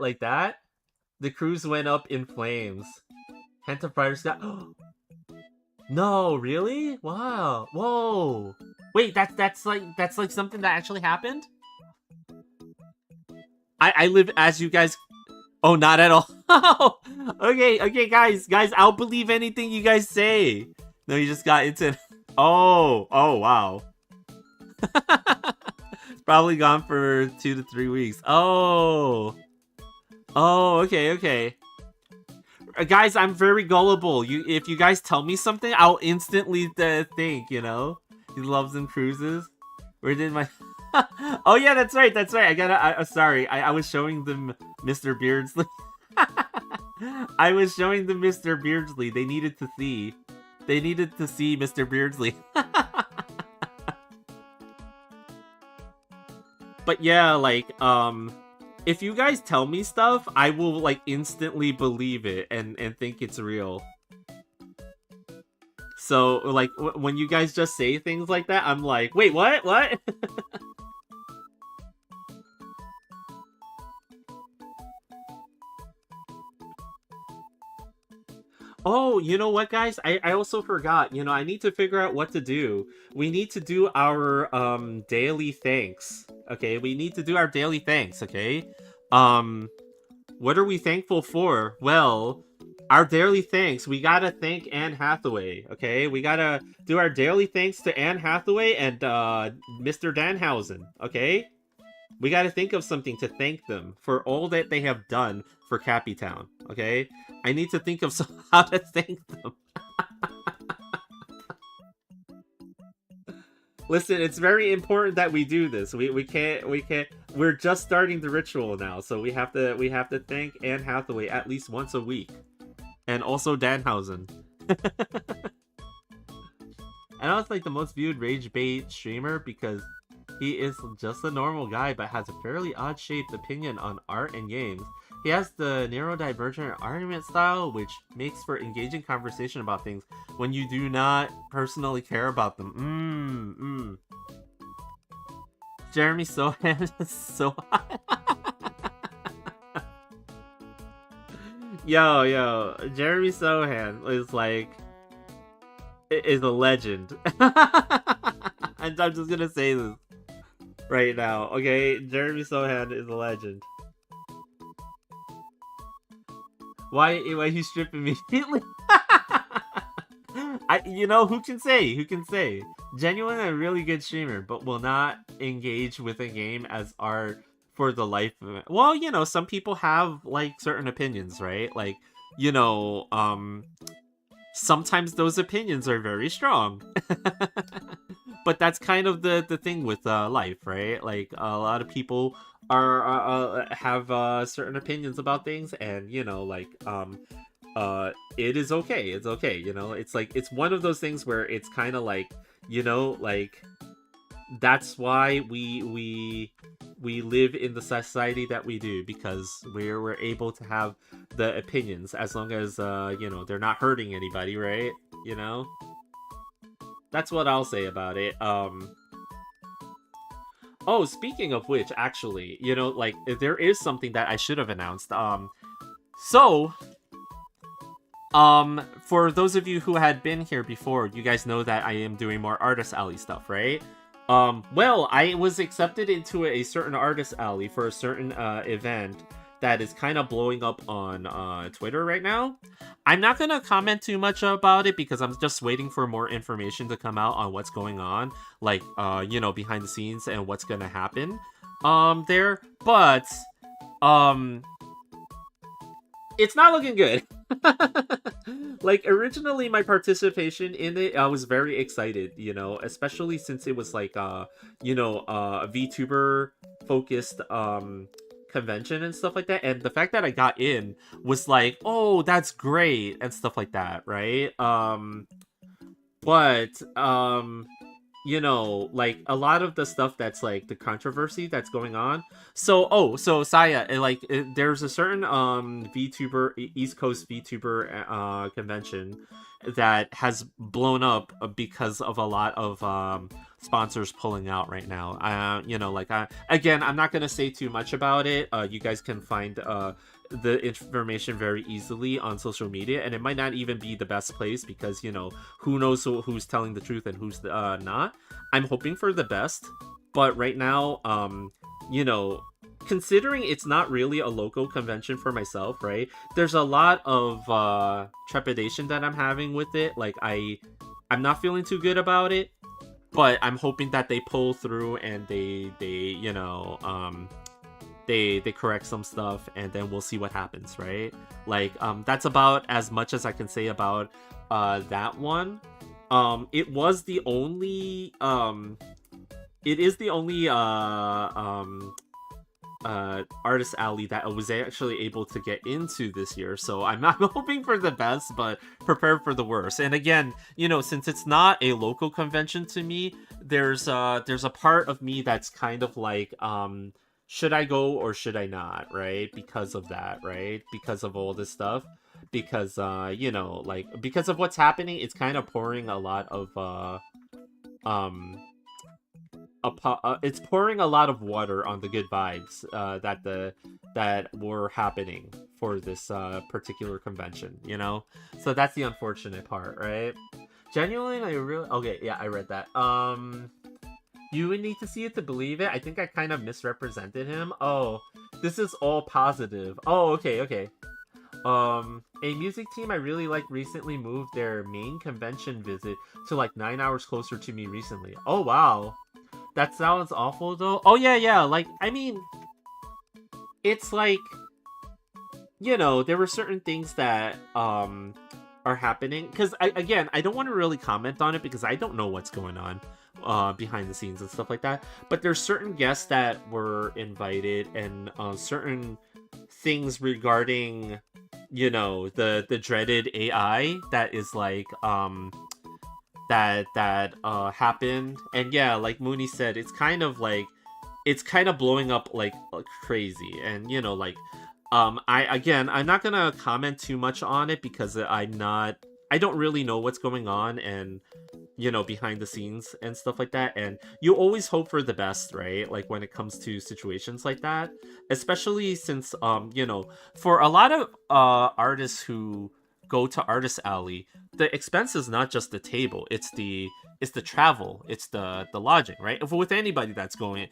The cruise went up in flames. Henta Fighters got... No, really? Wow. Whoa. Wait, that's like something that actually happened? I live as you guys. Oh, not at all. Okay, guys, I'll believe anything you guys say. No, you just got into. Oh, wow. Probably gone for 2 to 3 weeks. Oh, okay. Guys, I'm very gullible. If you guys tell me something, I'll instantly think, you know? He loves them cruises. Where did my... Oh, yeah, that's right. I gotta... sorry, I was showing them Mr. Beardsley. I was showing them Mr. Beardsley. They needed to see. Mr. Beardsley. But yeah, like, if you guys tell me stuff, I will, like, instantly believe it and think it's real. So, like, when you guys just say things like that, I'm like, wait, what? Oh, you know what, guys? I also forgot. You know, I need to figure out what to do. We need to do our, daily thanks. Okay? We need to do our daily thanks, okay? What are we thankful for? Well, our daily thanks. We gotta thank Anne Hathaway, okay? We gotta do our daily thanks to Anne Hathaway and, Mr. Danhausen, okay? We got to think of something to thank them for all that they have done for Cappy Town. Okay, I need to think of how to thank them. Listen, it's very important that we do this. We can't. We're just starting the ritual now, so we have to thank Anne Hathaway at least once a week, and also Danhausen. I know it's like the most viewed rage bait streamer because he is just a normal guy but has a fairly odd-shaped opinion on art and games. He has the neurodivergent argument style, which makes for engaging conversation about things when you do not personally care about them. Jeremy Sohan is so hot. Yo, Jeremy Sohan is a legend. And I'm just gonna say this right now, okay? Jeremy Sohan is a legend. Why he's stripping me immediately? Who can say? Genuinely a really good streamer, but will not engage with a game as art for the life of it. Well, some people have like certain opinions, right? Like, sometimes those opinions are very strong. But that's kind of the thing with life, right? Like a lot of people have certain opinions about things, and it is okay. It's okay. It's like it's one of those things where it's kind of like that's why we live in the society that we do, because we're able to have the opinions as long as they're not hurting anybody, right? That's what I'll say about it. Oh, speaking of which, actually, there is something that I should have announced. For those of you who had been here before, you guys know that I am doing more Artist Alley stuff, right? Well, I was accepted into a certain Artist Alley for a certain event that is kind of blowing up on Twitter right now. I'm not going to comment too much about it because I'm just waiting for more information to come out on what's going on, like, behind the scenes and what's going to happen there. But, it's not looking good. Like, originally my participation in it, I was very excited, especially since it was like, a VTuber focused, convention and stuff like that, and the fact that I got in was like, oh, that's great and stuff like that, right? But like a lot of the stuff that's like the controversy that's going on. So Saya, there's a certain VTuber, East Coast VTuber convention that has blown up because of a lot of sponsors pulling out right now. Again, I'm not gonna say too much about it. You guys can find the information very easily on social media, and it might not even be the best place because who knows who's telling the truth and who's not. I'm hoping for the best, but right now, considering it's not really a local convention for myself, right? There's a lot of trepidation that I'm having with it. Like I'm not feeling too good about it, but I'm hoping that they pull through and they correct some stuff, and then we'll see what happens, right? Like that's about as much as I can say about that one. It was the only it is the only Artist Alley that I was actually able to get into this year, so I'm not hoping for the best, but prepare for the worst. And again, since it's not a local convention to me, there's a part of me that's kind of like, should I go or should I not, right? Because of that, right? Because of all this stuff. Because, because of what's happening, it's kind of pouring a lot of, it's pouring a lot of water on the good vibes that were happening for this particular convention, So that's the unfortunate part, right? Genuinely, okay, yeah, I read that. You would need to see it to believe it. I think I kind of misrepresented him. Oh, this is all positive. Oh, okay. A music team I really like recently moved their main convention visit to like 9 hours closer to me recently. Oh, wow. That sounds awful though. Oh yeah. Like I mean, it's like, there were certain things that are happening, because I don't want to really comment on it because I don't know what's going on behind the scenes and stuff like that. But there's certain guests that were invited, and certain things regarding the dreaded AI that is like that happened. And yeah, like Mooney said, it's kind of blowing up like crazy. And I'm not gonna comment too much on it because I don't really know what's going on, and behind the scenes and stuff like that. And you always hope for the best, right? Like when it comes to situations like that, especially since for a lot of artists who go to Artist Alley, the expense is not just the table, it's the travel, it's the lodging, right? If with anybody that's going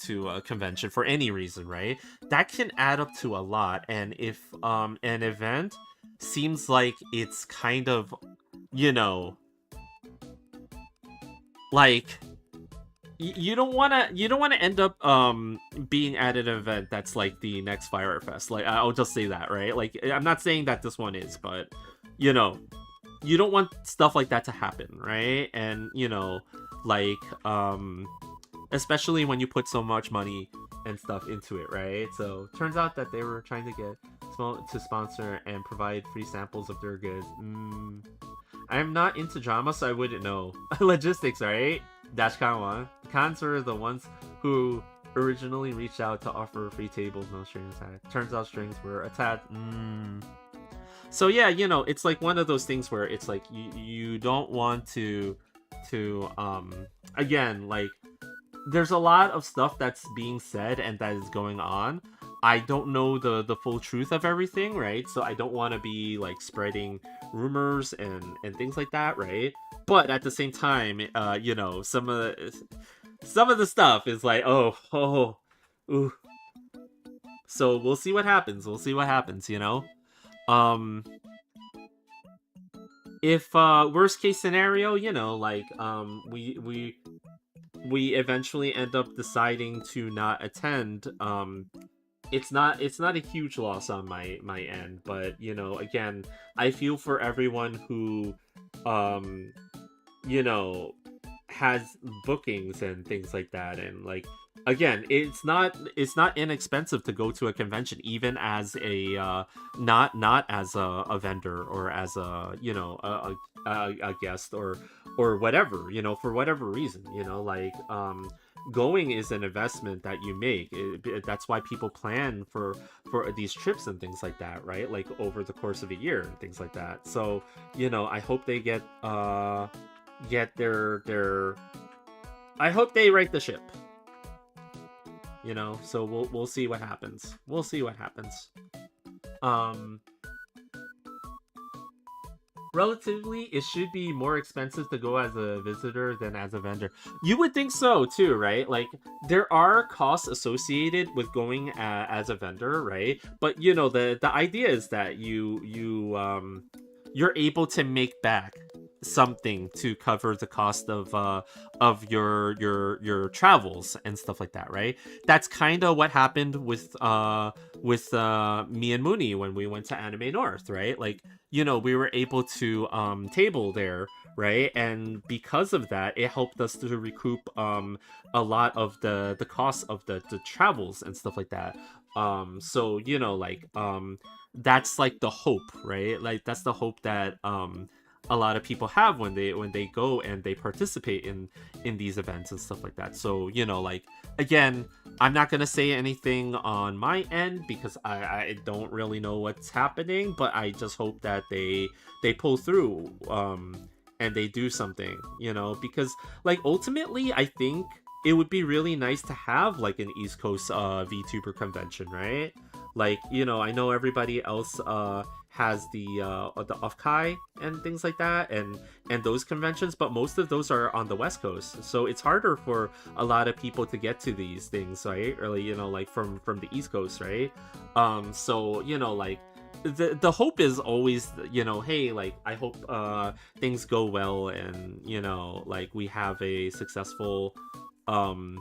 to a convention for any reason, right, that can add up to a lot. And if an event seems like it's kind of like you don't want to end up being at an event that's like the next Fire Fest. Like, I'll just say that, right? Like, I'm not saying that this one is, but you don't want stuff like that to happen, right? And like especially when you put so much money and stuff into it, right? So turns out that they were trying to get to sponsor and provide free samples of their goods. I'm not into drama, so I wouldn't know. Logistics, right? Dash Con one. The cons were the ones who originally reached out to offer free tables, no strings attached. Turns out strings were attached. So yeah, it's like one of those things where it's like you don't want to again, like, there's a lot of stuff that's being said and that is going on. I don't know the full truth of everything, right? So I don't want to be like spreading rumors and things like that, right? But at the same time, some of the stuff is like, ooh. So we'll see what happens. If worst case scenario, like we eventually end up deciding to not attend, it's not a huge loss on my end. But again, I feel for everyone who has bookings and things like that. And like, again, it's not inexpensive to go to a convention, even as a not as a vendor, or as a a guest, or whatever, for whatever reason, like going is an investment that you make. That's why people plan for these trips and things like that, right? Like over the course of a year and things like that. So I hope they get their I hope they right the ship. So we'll see what happens. Relatively, it should be more expensive to go as a visitor than as a vendor. You would think so too, right? Like, there are costs associated with going as a vendor, right? But the idea is that you're able to make back something to cover the cost of your travels and stuff like that, right? That's kind of what happened with me and Mooney when we went to Anime North, right? Like, we were able to table there, right? And because of that, it helped us to recoup a lot of the cost of the travels and stuff like that. So like that's like the hope, right? Like, that's the hope that a lot of people have when they go and they participate in these events and stuff like that. So like, again, I'm not gonna say anything on my end because I don't really know what's happening, but I just hope that they pull through and they do something, because like ultimately I think it would be really nice to have like an East Coast VTuber convention, right? Like, I know everybody else has the Offkai and things like that, and those conventions, but most of those are on the West Coast, so it's harder for a lot of people to get to these things, right? Or like from the East Coast, right? So like the hope is always, hey, like, I hope things go well, and like we have a successful um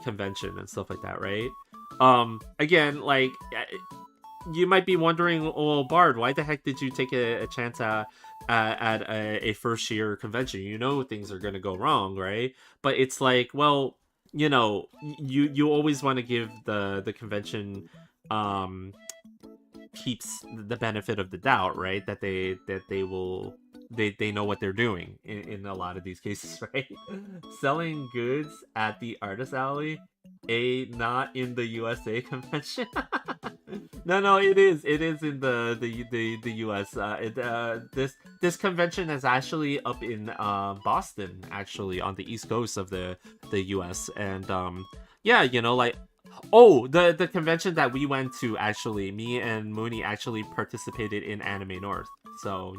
convention and stuff like that, right? Again, like you might be wondering, well, Bard, why the heck did you take a chance at a first year convention? You know things are gonna go wrong, right? But it's like, well, you always want to give the convention um keeps the benefit of the doubt, right? That they will they know what they're doing in a lot of these cases, right? Selling goods at the artist alley, not in the USA convention. No, it is in the US. This convention is actually up in Boston, actually on the east coast of the US, and yeah, like, oh, the convention that we went to, actually, me and Mooney actually participated in Anime North. So,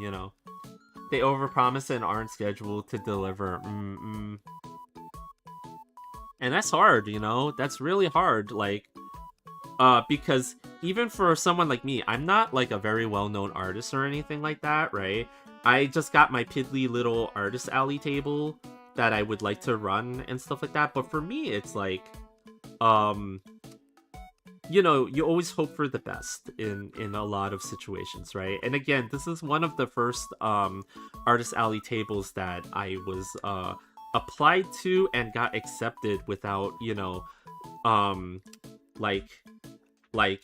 they overpromise and aren't scheduled to deliver. And that's hard, That's really hard, like, because even for someone like me, I'm not like a very well-known artist or anything like that, right? I just got my piddly little artist alley table that I would like to run and stuff like that. But for me, it's like, you always hope for the best in a lot of situations, right? And again, this is one of the first artist alley tables that I was applied to and got accepted without, like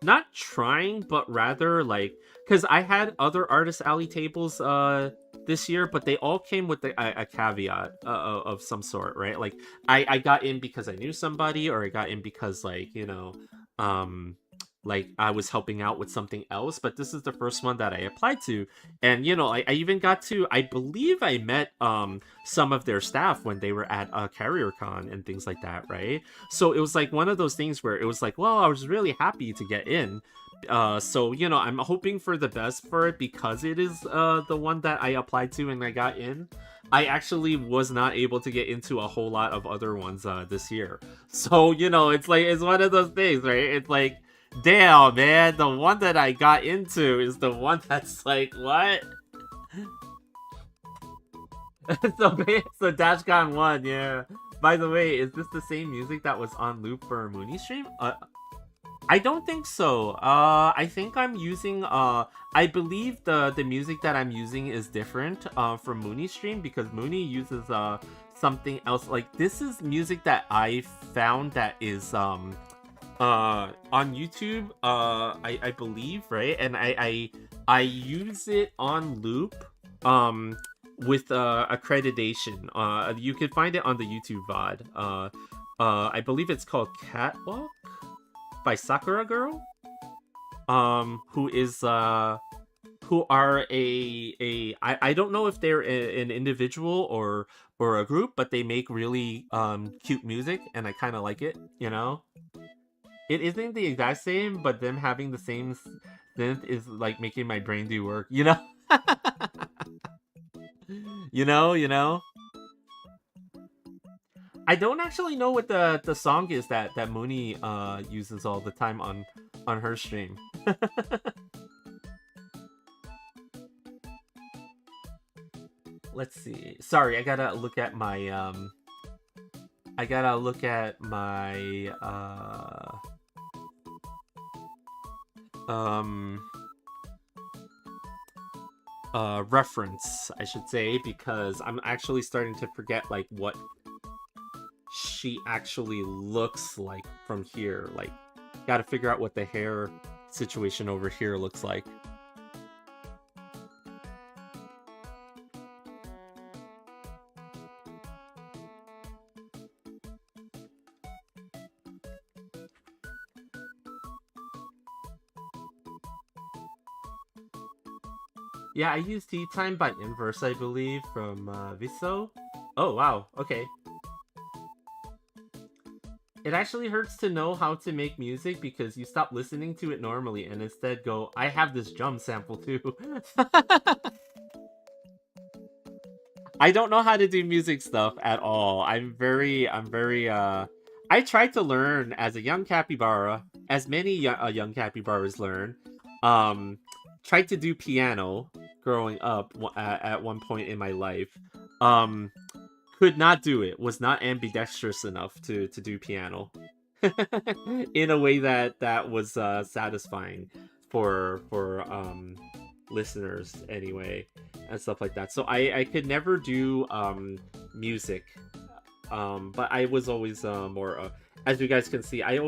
not trying, but rather like, because I had other artist alley tables this year, but they all came with a caveat of some sort, right? Like I got in because I knew somebody, or I got in because, like, like I was helping out with something else. But this is the first one that I applied to, and I even got to, I believe I met some of their staff when they were at CarrierCon and things like that, right? So it was like one of those things where it was like, well, I was really happy to get in. So I'm hoping for the best for it, because it is the one that I applied to and I got in. I actually was not able to get into a whole lot of other ones this year. So it's like, it's one of those things, right? It's like, damn, man, the one that I got into is the one that's like, what? So DashCon 1, yeah. By the way, is this the same music that was on loop for Mooney stream? I don't think so. I think I'm using, I believe the music that I'm using is different from Mooney's stream, because Mooney uses something else. Like, this is music that I found that is on YouTube, I believe, right? And I use it on loop with accreditation. You can find it on the YouTube VOD. I believe it's called Catwalk by Sakura Girl, who are I don't know if they're an individual or a group, but they make really cute music, and I kind of like it. It isn't the exact same, but them having the same synth is like making my brain do work. You know. I don't actually know what the song is that Mooney uses all the time on her stream. Let's see. Sorry, I gotta look at my reference, I should say, because I'm actually starting to forget like what she actually looks like from here. Like, gotta figure out what the hair situation over here looks like. Yeah, I use Tea Time by Inverse, I believe, from Viso. Oh, wow, okay. It actually hurts to know how to make music because you stop listening to it normally and instead go, I have this drum sample too. I don't know how to do music stuff at all. I'm very, I tried to learn as a young capybara, as many young capybaras learn. Tried to do piano growing up at one point in my life. could not do it, was not ambidextrous enough to do piano in a way that was satisfying for listeners anyway, and stuff like that. So I could never do music, but I was always more as you guys can see, I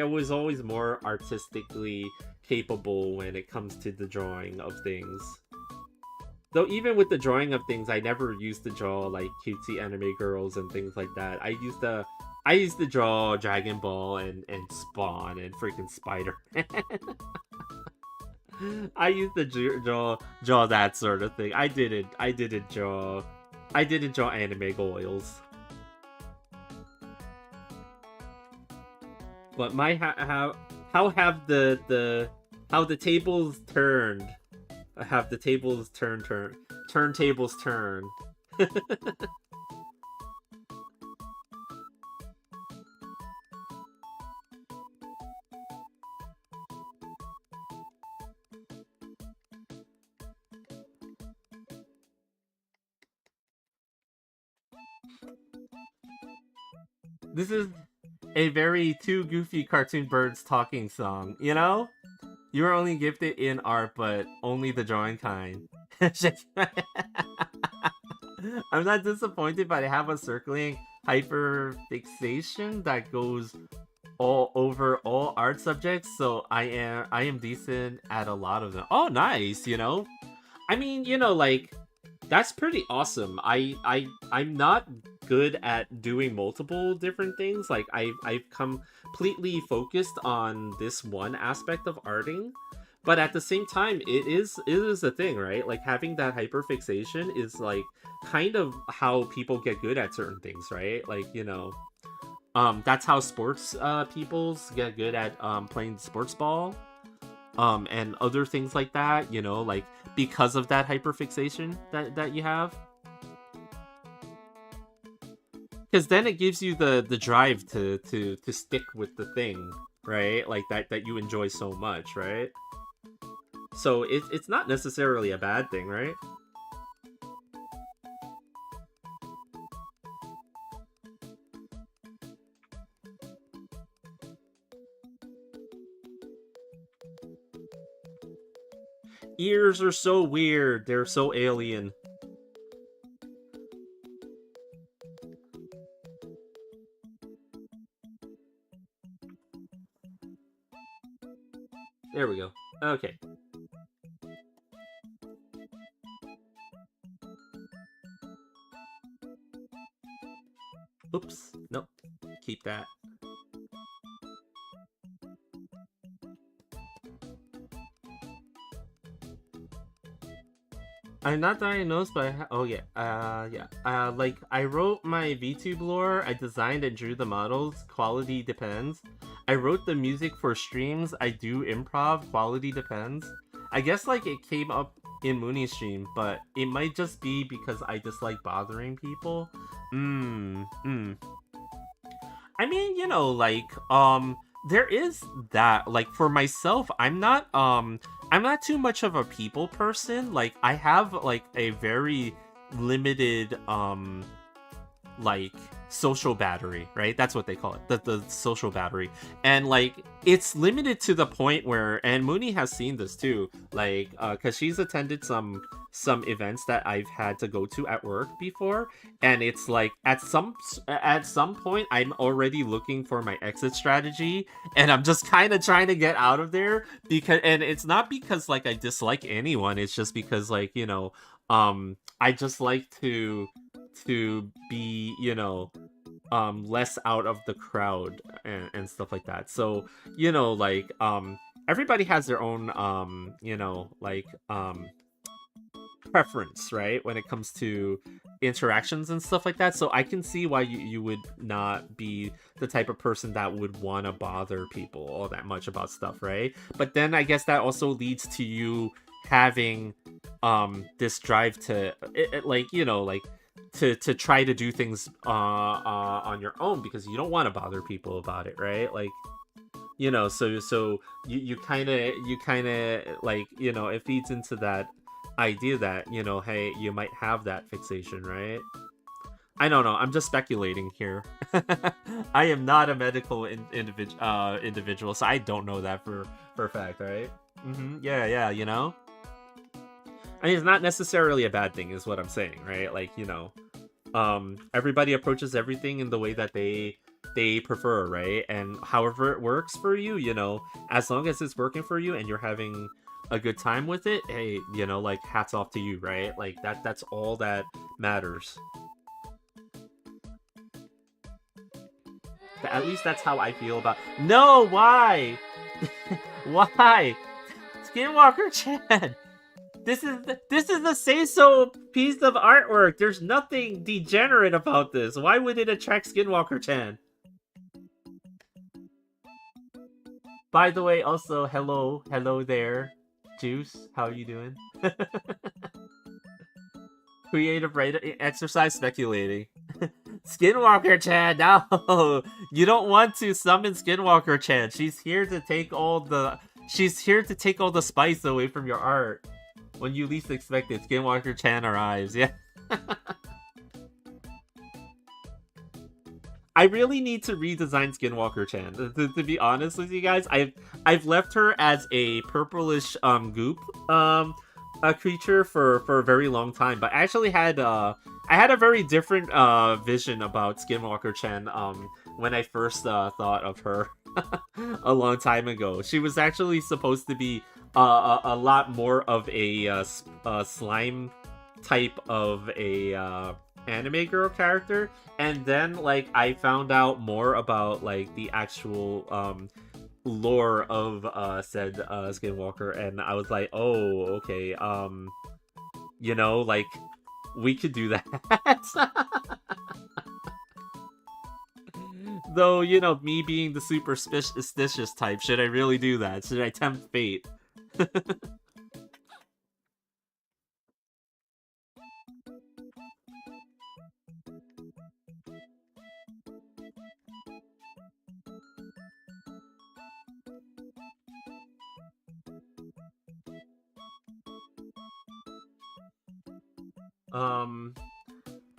was always more artistically capable when it comes to the drawing of things. Though even with the drawing of things, I never used to draw like cutesy anime girls and things like that. I used to draw Dragon Ball and Spawn and freaking Spider. I used to draw that sort of thing. I didn't draw anime goils. But my how have the tables turned? Have the tables turntables turn. This is a very two goofy cartoon birds talking song, you know? You are only gifted in art, but only the drawing kind. I'm not disappointed, but I have a circling hyperfixation that goes all over all art subjects, so I am decent at a lot of them. Oh, nice, you know? I mean, you know, like, that's pretty awesome. I'm not good at doing multiple different things. Like I've completely focused on this one aspect of arting, but at the same time it is a thing, right? Like having that hyperfixation is like kind of how people get good at certain things, right? Like, you know, that's how sports peoples get good at playing sports ball. And other things like that, you know, like because of that hyperfixation that you have. Because then it gives you the drive to stick with the thing, right? Like that you enjoy so much, right? So it's not necessarily a bad thing, right? Ears are so weird. They're so alien. There we go. Okay. Oops. Nope. Keep that. I'm not diagnosed, but oh yeah, yeah. Like I wrote my VTube lore, I designed and drew the models. Quality depends. I wrote the music for streams. I do improv. Quality depends. I guess like it came up in Mooney's stream, but it might just be because I dislike bothering people. I mean, you know, like, there is that. Like, for myself, I'm not too much of a people person. Like, I have, like, a very limited, like, social battery, right? That's what they call it, the social battery. And, like, it's limited to the point where, and Mooney has seen this too, like, because she's attended some events that I've had to go to at work before, and it's like at some point I'm already looking for my exit strategy, and I'm just kind of trying to get out of there, because, and it's not because like I dislike anyone, it's just because, like, you know, I just like to be, you know, less out of the crowd and stuff like that. So, you know, like, everybody has their own you know, like, preference, right, when it comes to interactions and stuff like that. So I can see why you would not be the type of person that would want to bother people all that much about stuff, right? But then I guess that also leads to you having this drive to like, you know, like to try to do things on your own, because you don't want to bother people about it, right? Like, you know, so you kind of like, you know, it feeds into that idea that, you know, hey, you might have that fixation, right? I don't know. I'm just speculating here. I am not a medical individual, so I don't know that for a fact, right? Yeah, yeah, you know? I mean, it's not necessarily a bad thing, is what I'm saying, right? Like, you know, everybody approaches everything in the way that they prefer, right? And however it works for you, you know, as long as it's working for you and you're having a good time with it, hey, you know, like hats off to you, right? Like that's all that matters. At least that's how I feel about. No, why? Why? Skinwalker Chan. This is a say-so piece of artwork. There's nothing degenerate about this. Why would it attract Skinwalker Chan? By the way, also hello there, Juice. How are you doing? Creative writer exercise speculating. Skinwalker Chan, no, you don't want to summon Skinwalker Chan. She's here to take all the spice away from your art. When you least expect it, Skinwalker Chan arrives. Yeah. I really need to redesign Skinwalker Chan. To be honest with you guys, I've left her as a purplish goop a creature for a very long time, but I actually had I had a very different vision about Skinwalker Chan when I first thought of her a long time ago. She was actually supposed to be a lot more of a slime type of a anime girl character, and then like I found out more about like the actual lore of said Skinwalker, and I was like, oh, okay, you know, like we could do that. Though, you know, me being the superstitious type, should I really do that? Should I tempt fate?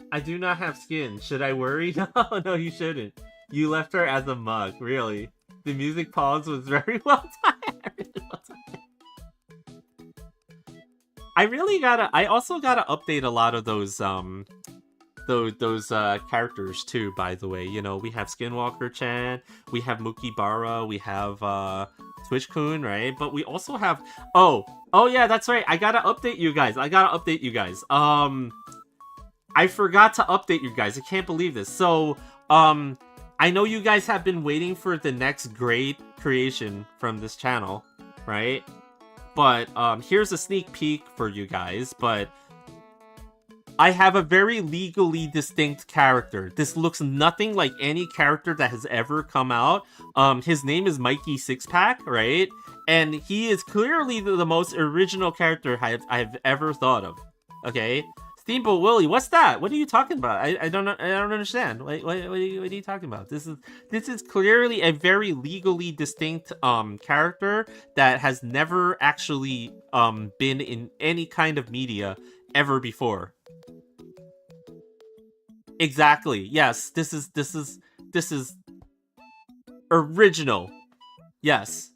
I do not have skin. Should I worry? No, no, you shouldn't. You left her as a mug, really. The music pause was very well timed. I also gotta update a lot of those characters too, by the way. You know, we have Skinwalker Chan, we have Mukibara, we have Twitch-kun, right? But we also have oh yeah, that's right. I gotta update you guys. I forgot to update you guys. I can't believe this. So, I know you guys have been waiting for the next great creation from this channel, right? But, here's a sneak peek for you guys, but I have a very legally distinct character. This looks nothing like any character that has ever come out. His name is Mikey Sixpack, right? And he is clearly the most original character I've ever thought of, okay? Steamboat Willie, what's that? What are you talking about? I don't understand. What are you talking about? This is clearly a very legally distinct character that has never actually been in any kind of media ever before. Exactly. Yes, this is original. Yes.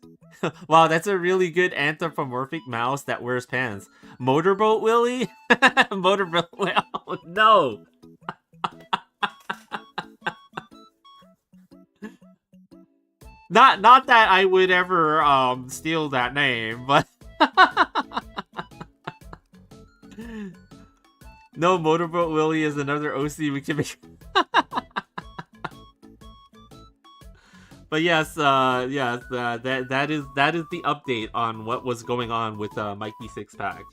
Wow, that's a really good anthropomorphic mouse that wears pants. Motorboat Willie? Motorboat Willie? Oh, no! Not that I would ever steal that name, but no, Motorboat Willie is another OC we can make. But yes, that is the update on what was going on with Mikey Sixpack.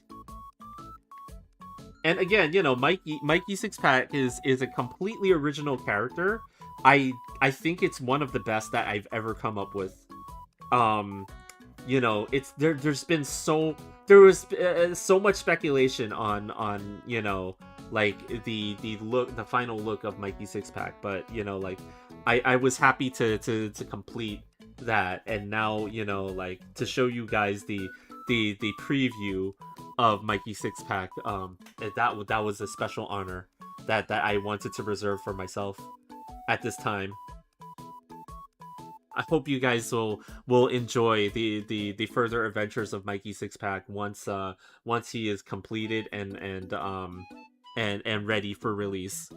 And again, you know, Mikey Sixpack is a completely original character. I think it's one of the best that I've ever come up with. You know, there was so much speculation on you know, like the final look of Mikey Sixpack, but you know, like I was happy to complete that, and now, you know, like to show you guys the preview of Mikey Sixpack. That was a special honor that I wanted to reserve for myself at this time. I hope you guys will enjoy the further adventures of Mikey Sixpack once he is completed and ready for release.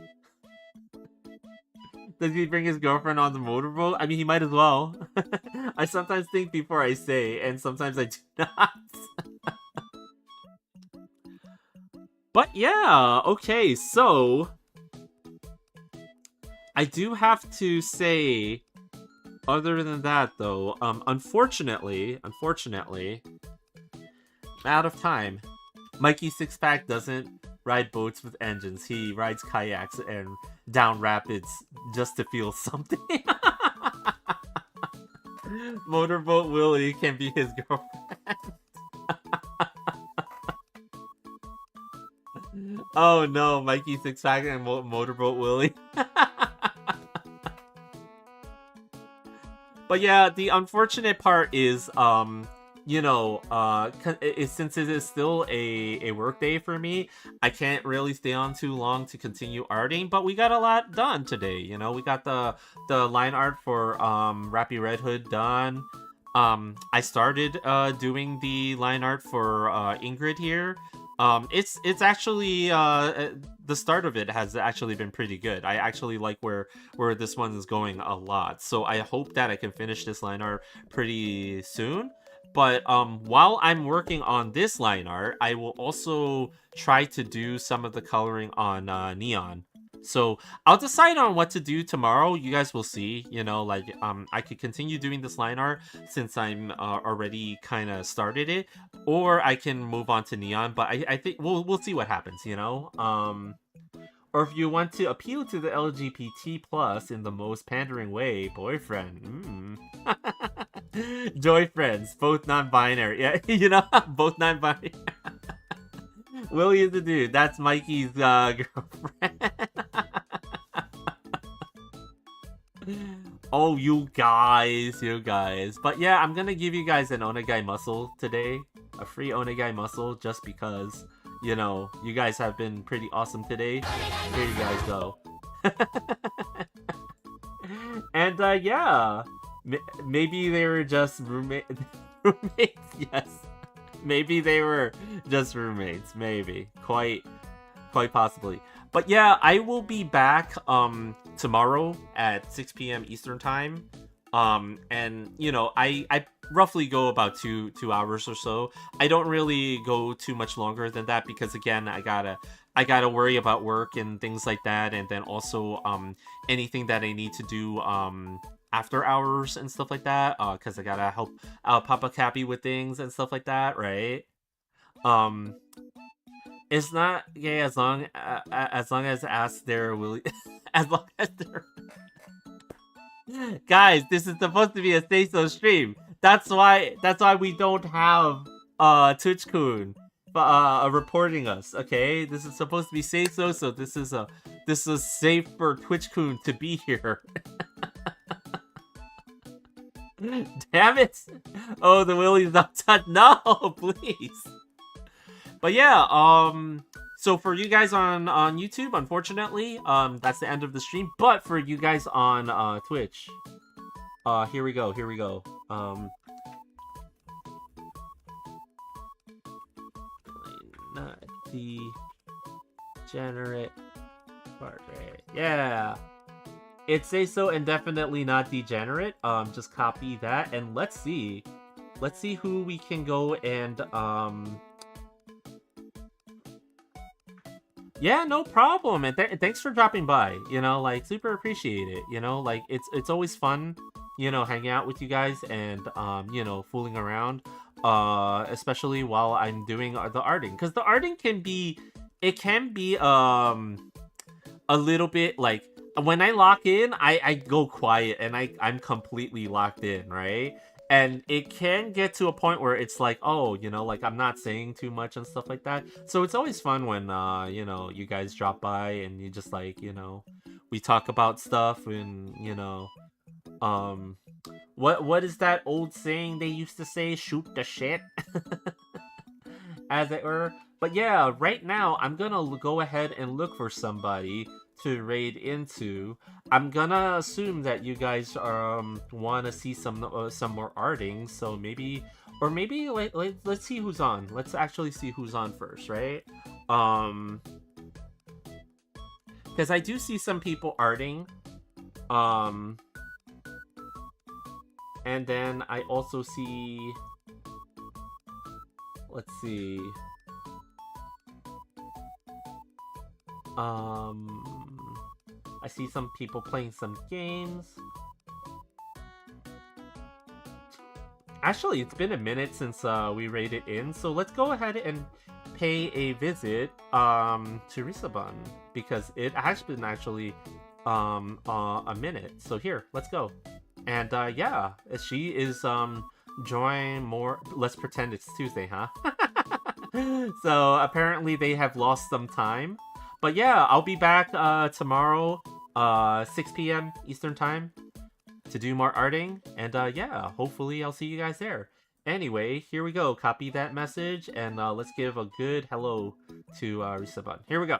Does he bring his girlfriend on the motorboat? I mean, he might as well. I sometimes think before I say, and sometimes I do not. But yeah, okay, so I do have to say, other than that though, unfortunately, out of time. Mikey Sixpack doesn't ride boats with engines. He rides kayaks and down rapids just to feel something. Motorboat Willie can be his girlfriend. Oh no, Mikey Sixpack and Motorboat Willie. But yeah, the unfortunate part is, you know, since it is still a work day for me, I can't really stay on too long to continue arting, but we got a lot done today, you know. We got the line art for Rapi Red Hood done. I started doing the line art for Ingrid here. It's actually the start of it has actually been pretty good. I actually like where this one is going a lot. So I hope that I can finish this line art pretty soon. But while I'm working on this line art, I will also try to do some of the coloring on Neon. So I'll decide on what to do tomorrow. You guys will see, you know, like I could continue doing this line art since I'm already kind of started it, or I can move on to Neon. But I think we'll see what happens, you know. Or if you want to appeal to the LGBT plus in the most pandering way, boyfriend. Joy friends, both non-binary. Yeah, you know, both non-binary. Willie is the dude. That's Mikey's girlfriend. Oh, you guys. But yeah, I'm gonna give you guys an Onegai muscle today. A free Onegai muscle just because, you know, you guys have been pretty awesome today. Here you guys go. And yeah, maybe they were just roommates. Yes, maybe they were just roommates. Maybe quite possibly. But yeah, I will be back tomorrow at 6 p.m. Eastern time. And you know, I roughly go about two hours or so. I don't really go too much longer than that because again, I gotta worry about work and things like that, and then also anything that I need to do after hours and stuff like that, because I gotta help Papa Cappy with things and stuff like that, right? It's not gay as long as they're willing. As long as they're guys, this is supposed to be a Say So stream. That's why we don't have Twitch-kun reporting us, okay? This is supposed to be Say So, so this is safe for Twitch-kun to be here. Damn it! Oh, the Willie's not touched. No, please. But yeah, so for you guys on YouTube, unfortunately, that's the end of the stream. But for you guys on Twitch, here we go. Not degenerate part, right? Yeah. It says so and definitely not degenerate. Just copy that and let's see who we can go and yeah, no problem. And thanks for dropping by. You know, like super appreciate it. You know, like it's always fun, you know, hanging out with you guys and you know, fooling around. Especially while I'm doing the arting, because the arting can be a little bit like when I lock in, I go quiet and I'm completely locked in, right? And it can get to a point where it's like, oh, you know, like I'm not saying too much and stuff like that. So it's always fun when, you know, you guys drop by and you just like, you know, we talk about stuff and, you know, what is that old saying they used to say? Shoot the shit, as it were. But yeah, right now I'm gonna go ahead and look for somebody to raid into. I'm gonna assume that you guys want to see some more arting, so maybe or maybe let's see who's on. Let's actually see who's on first, right? Um, because I do see some people arting. Um, and then I also see. Let's see. I see some people playing some games. Actually, it's been a minute since we raided in, so let's go ahead and pay a visit to Risabun because it has been actually a minute. So here, let's go. And yeah, she is join more. Let's pretend it's Tuesday, huh? So apparently they have lost some time. But yeah, I'll be back tomorrow, 6 p.m. Eastern Time, to do more arting. And yeah, hopefully I'll see you guys there. Anyway, here we go. Copy that message, and let's give a good hello to Risabun. Here we go.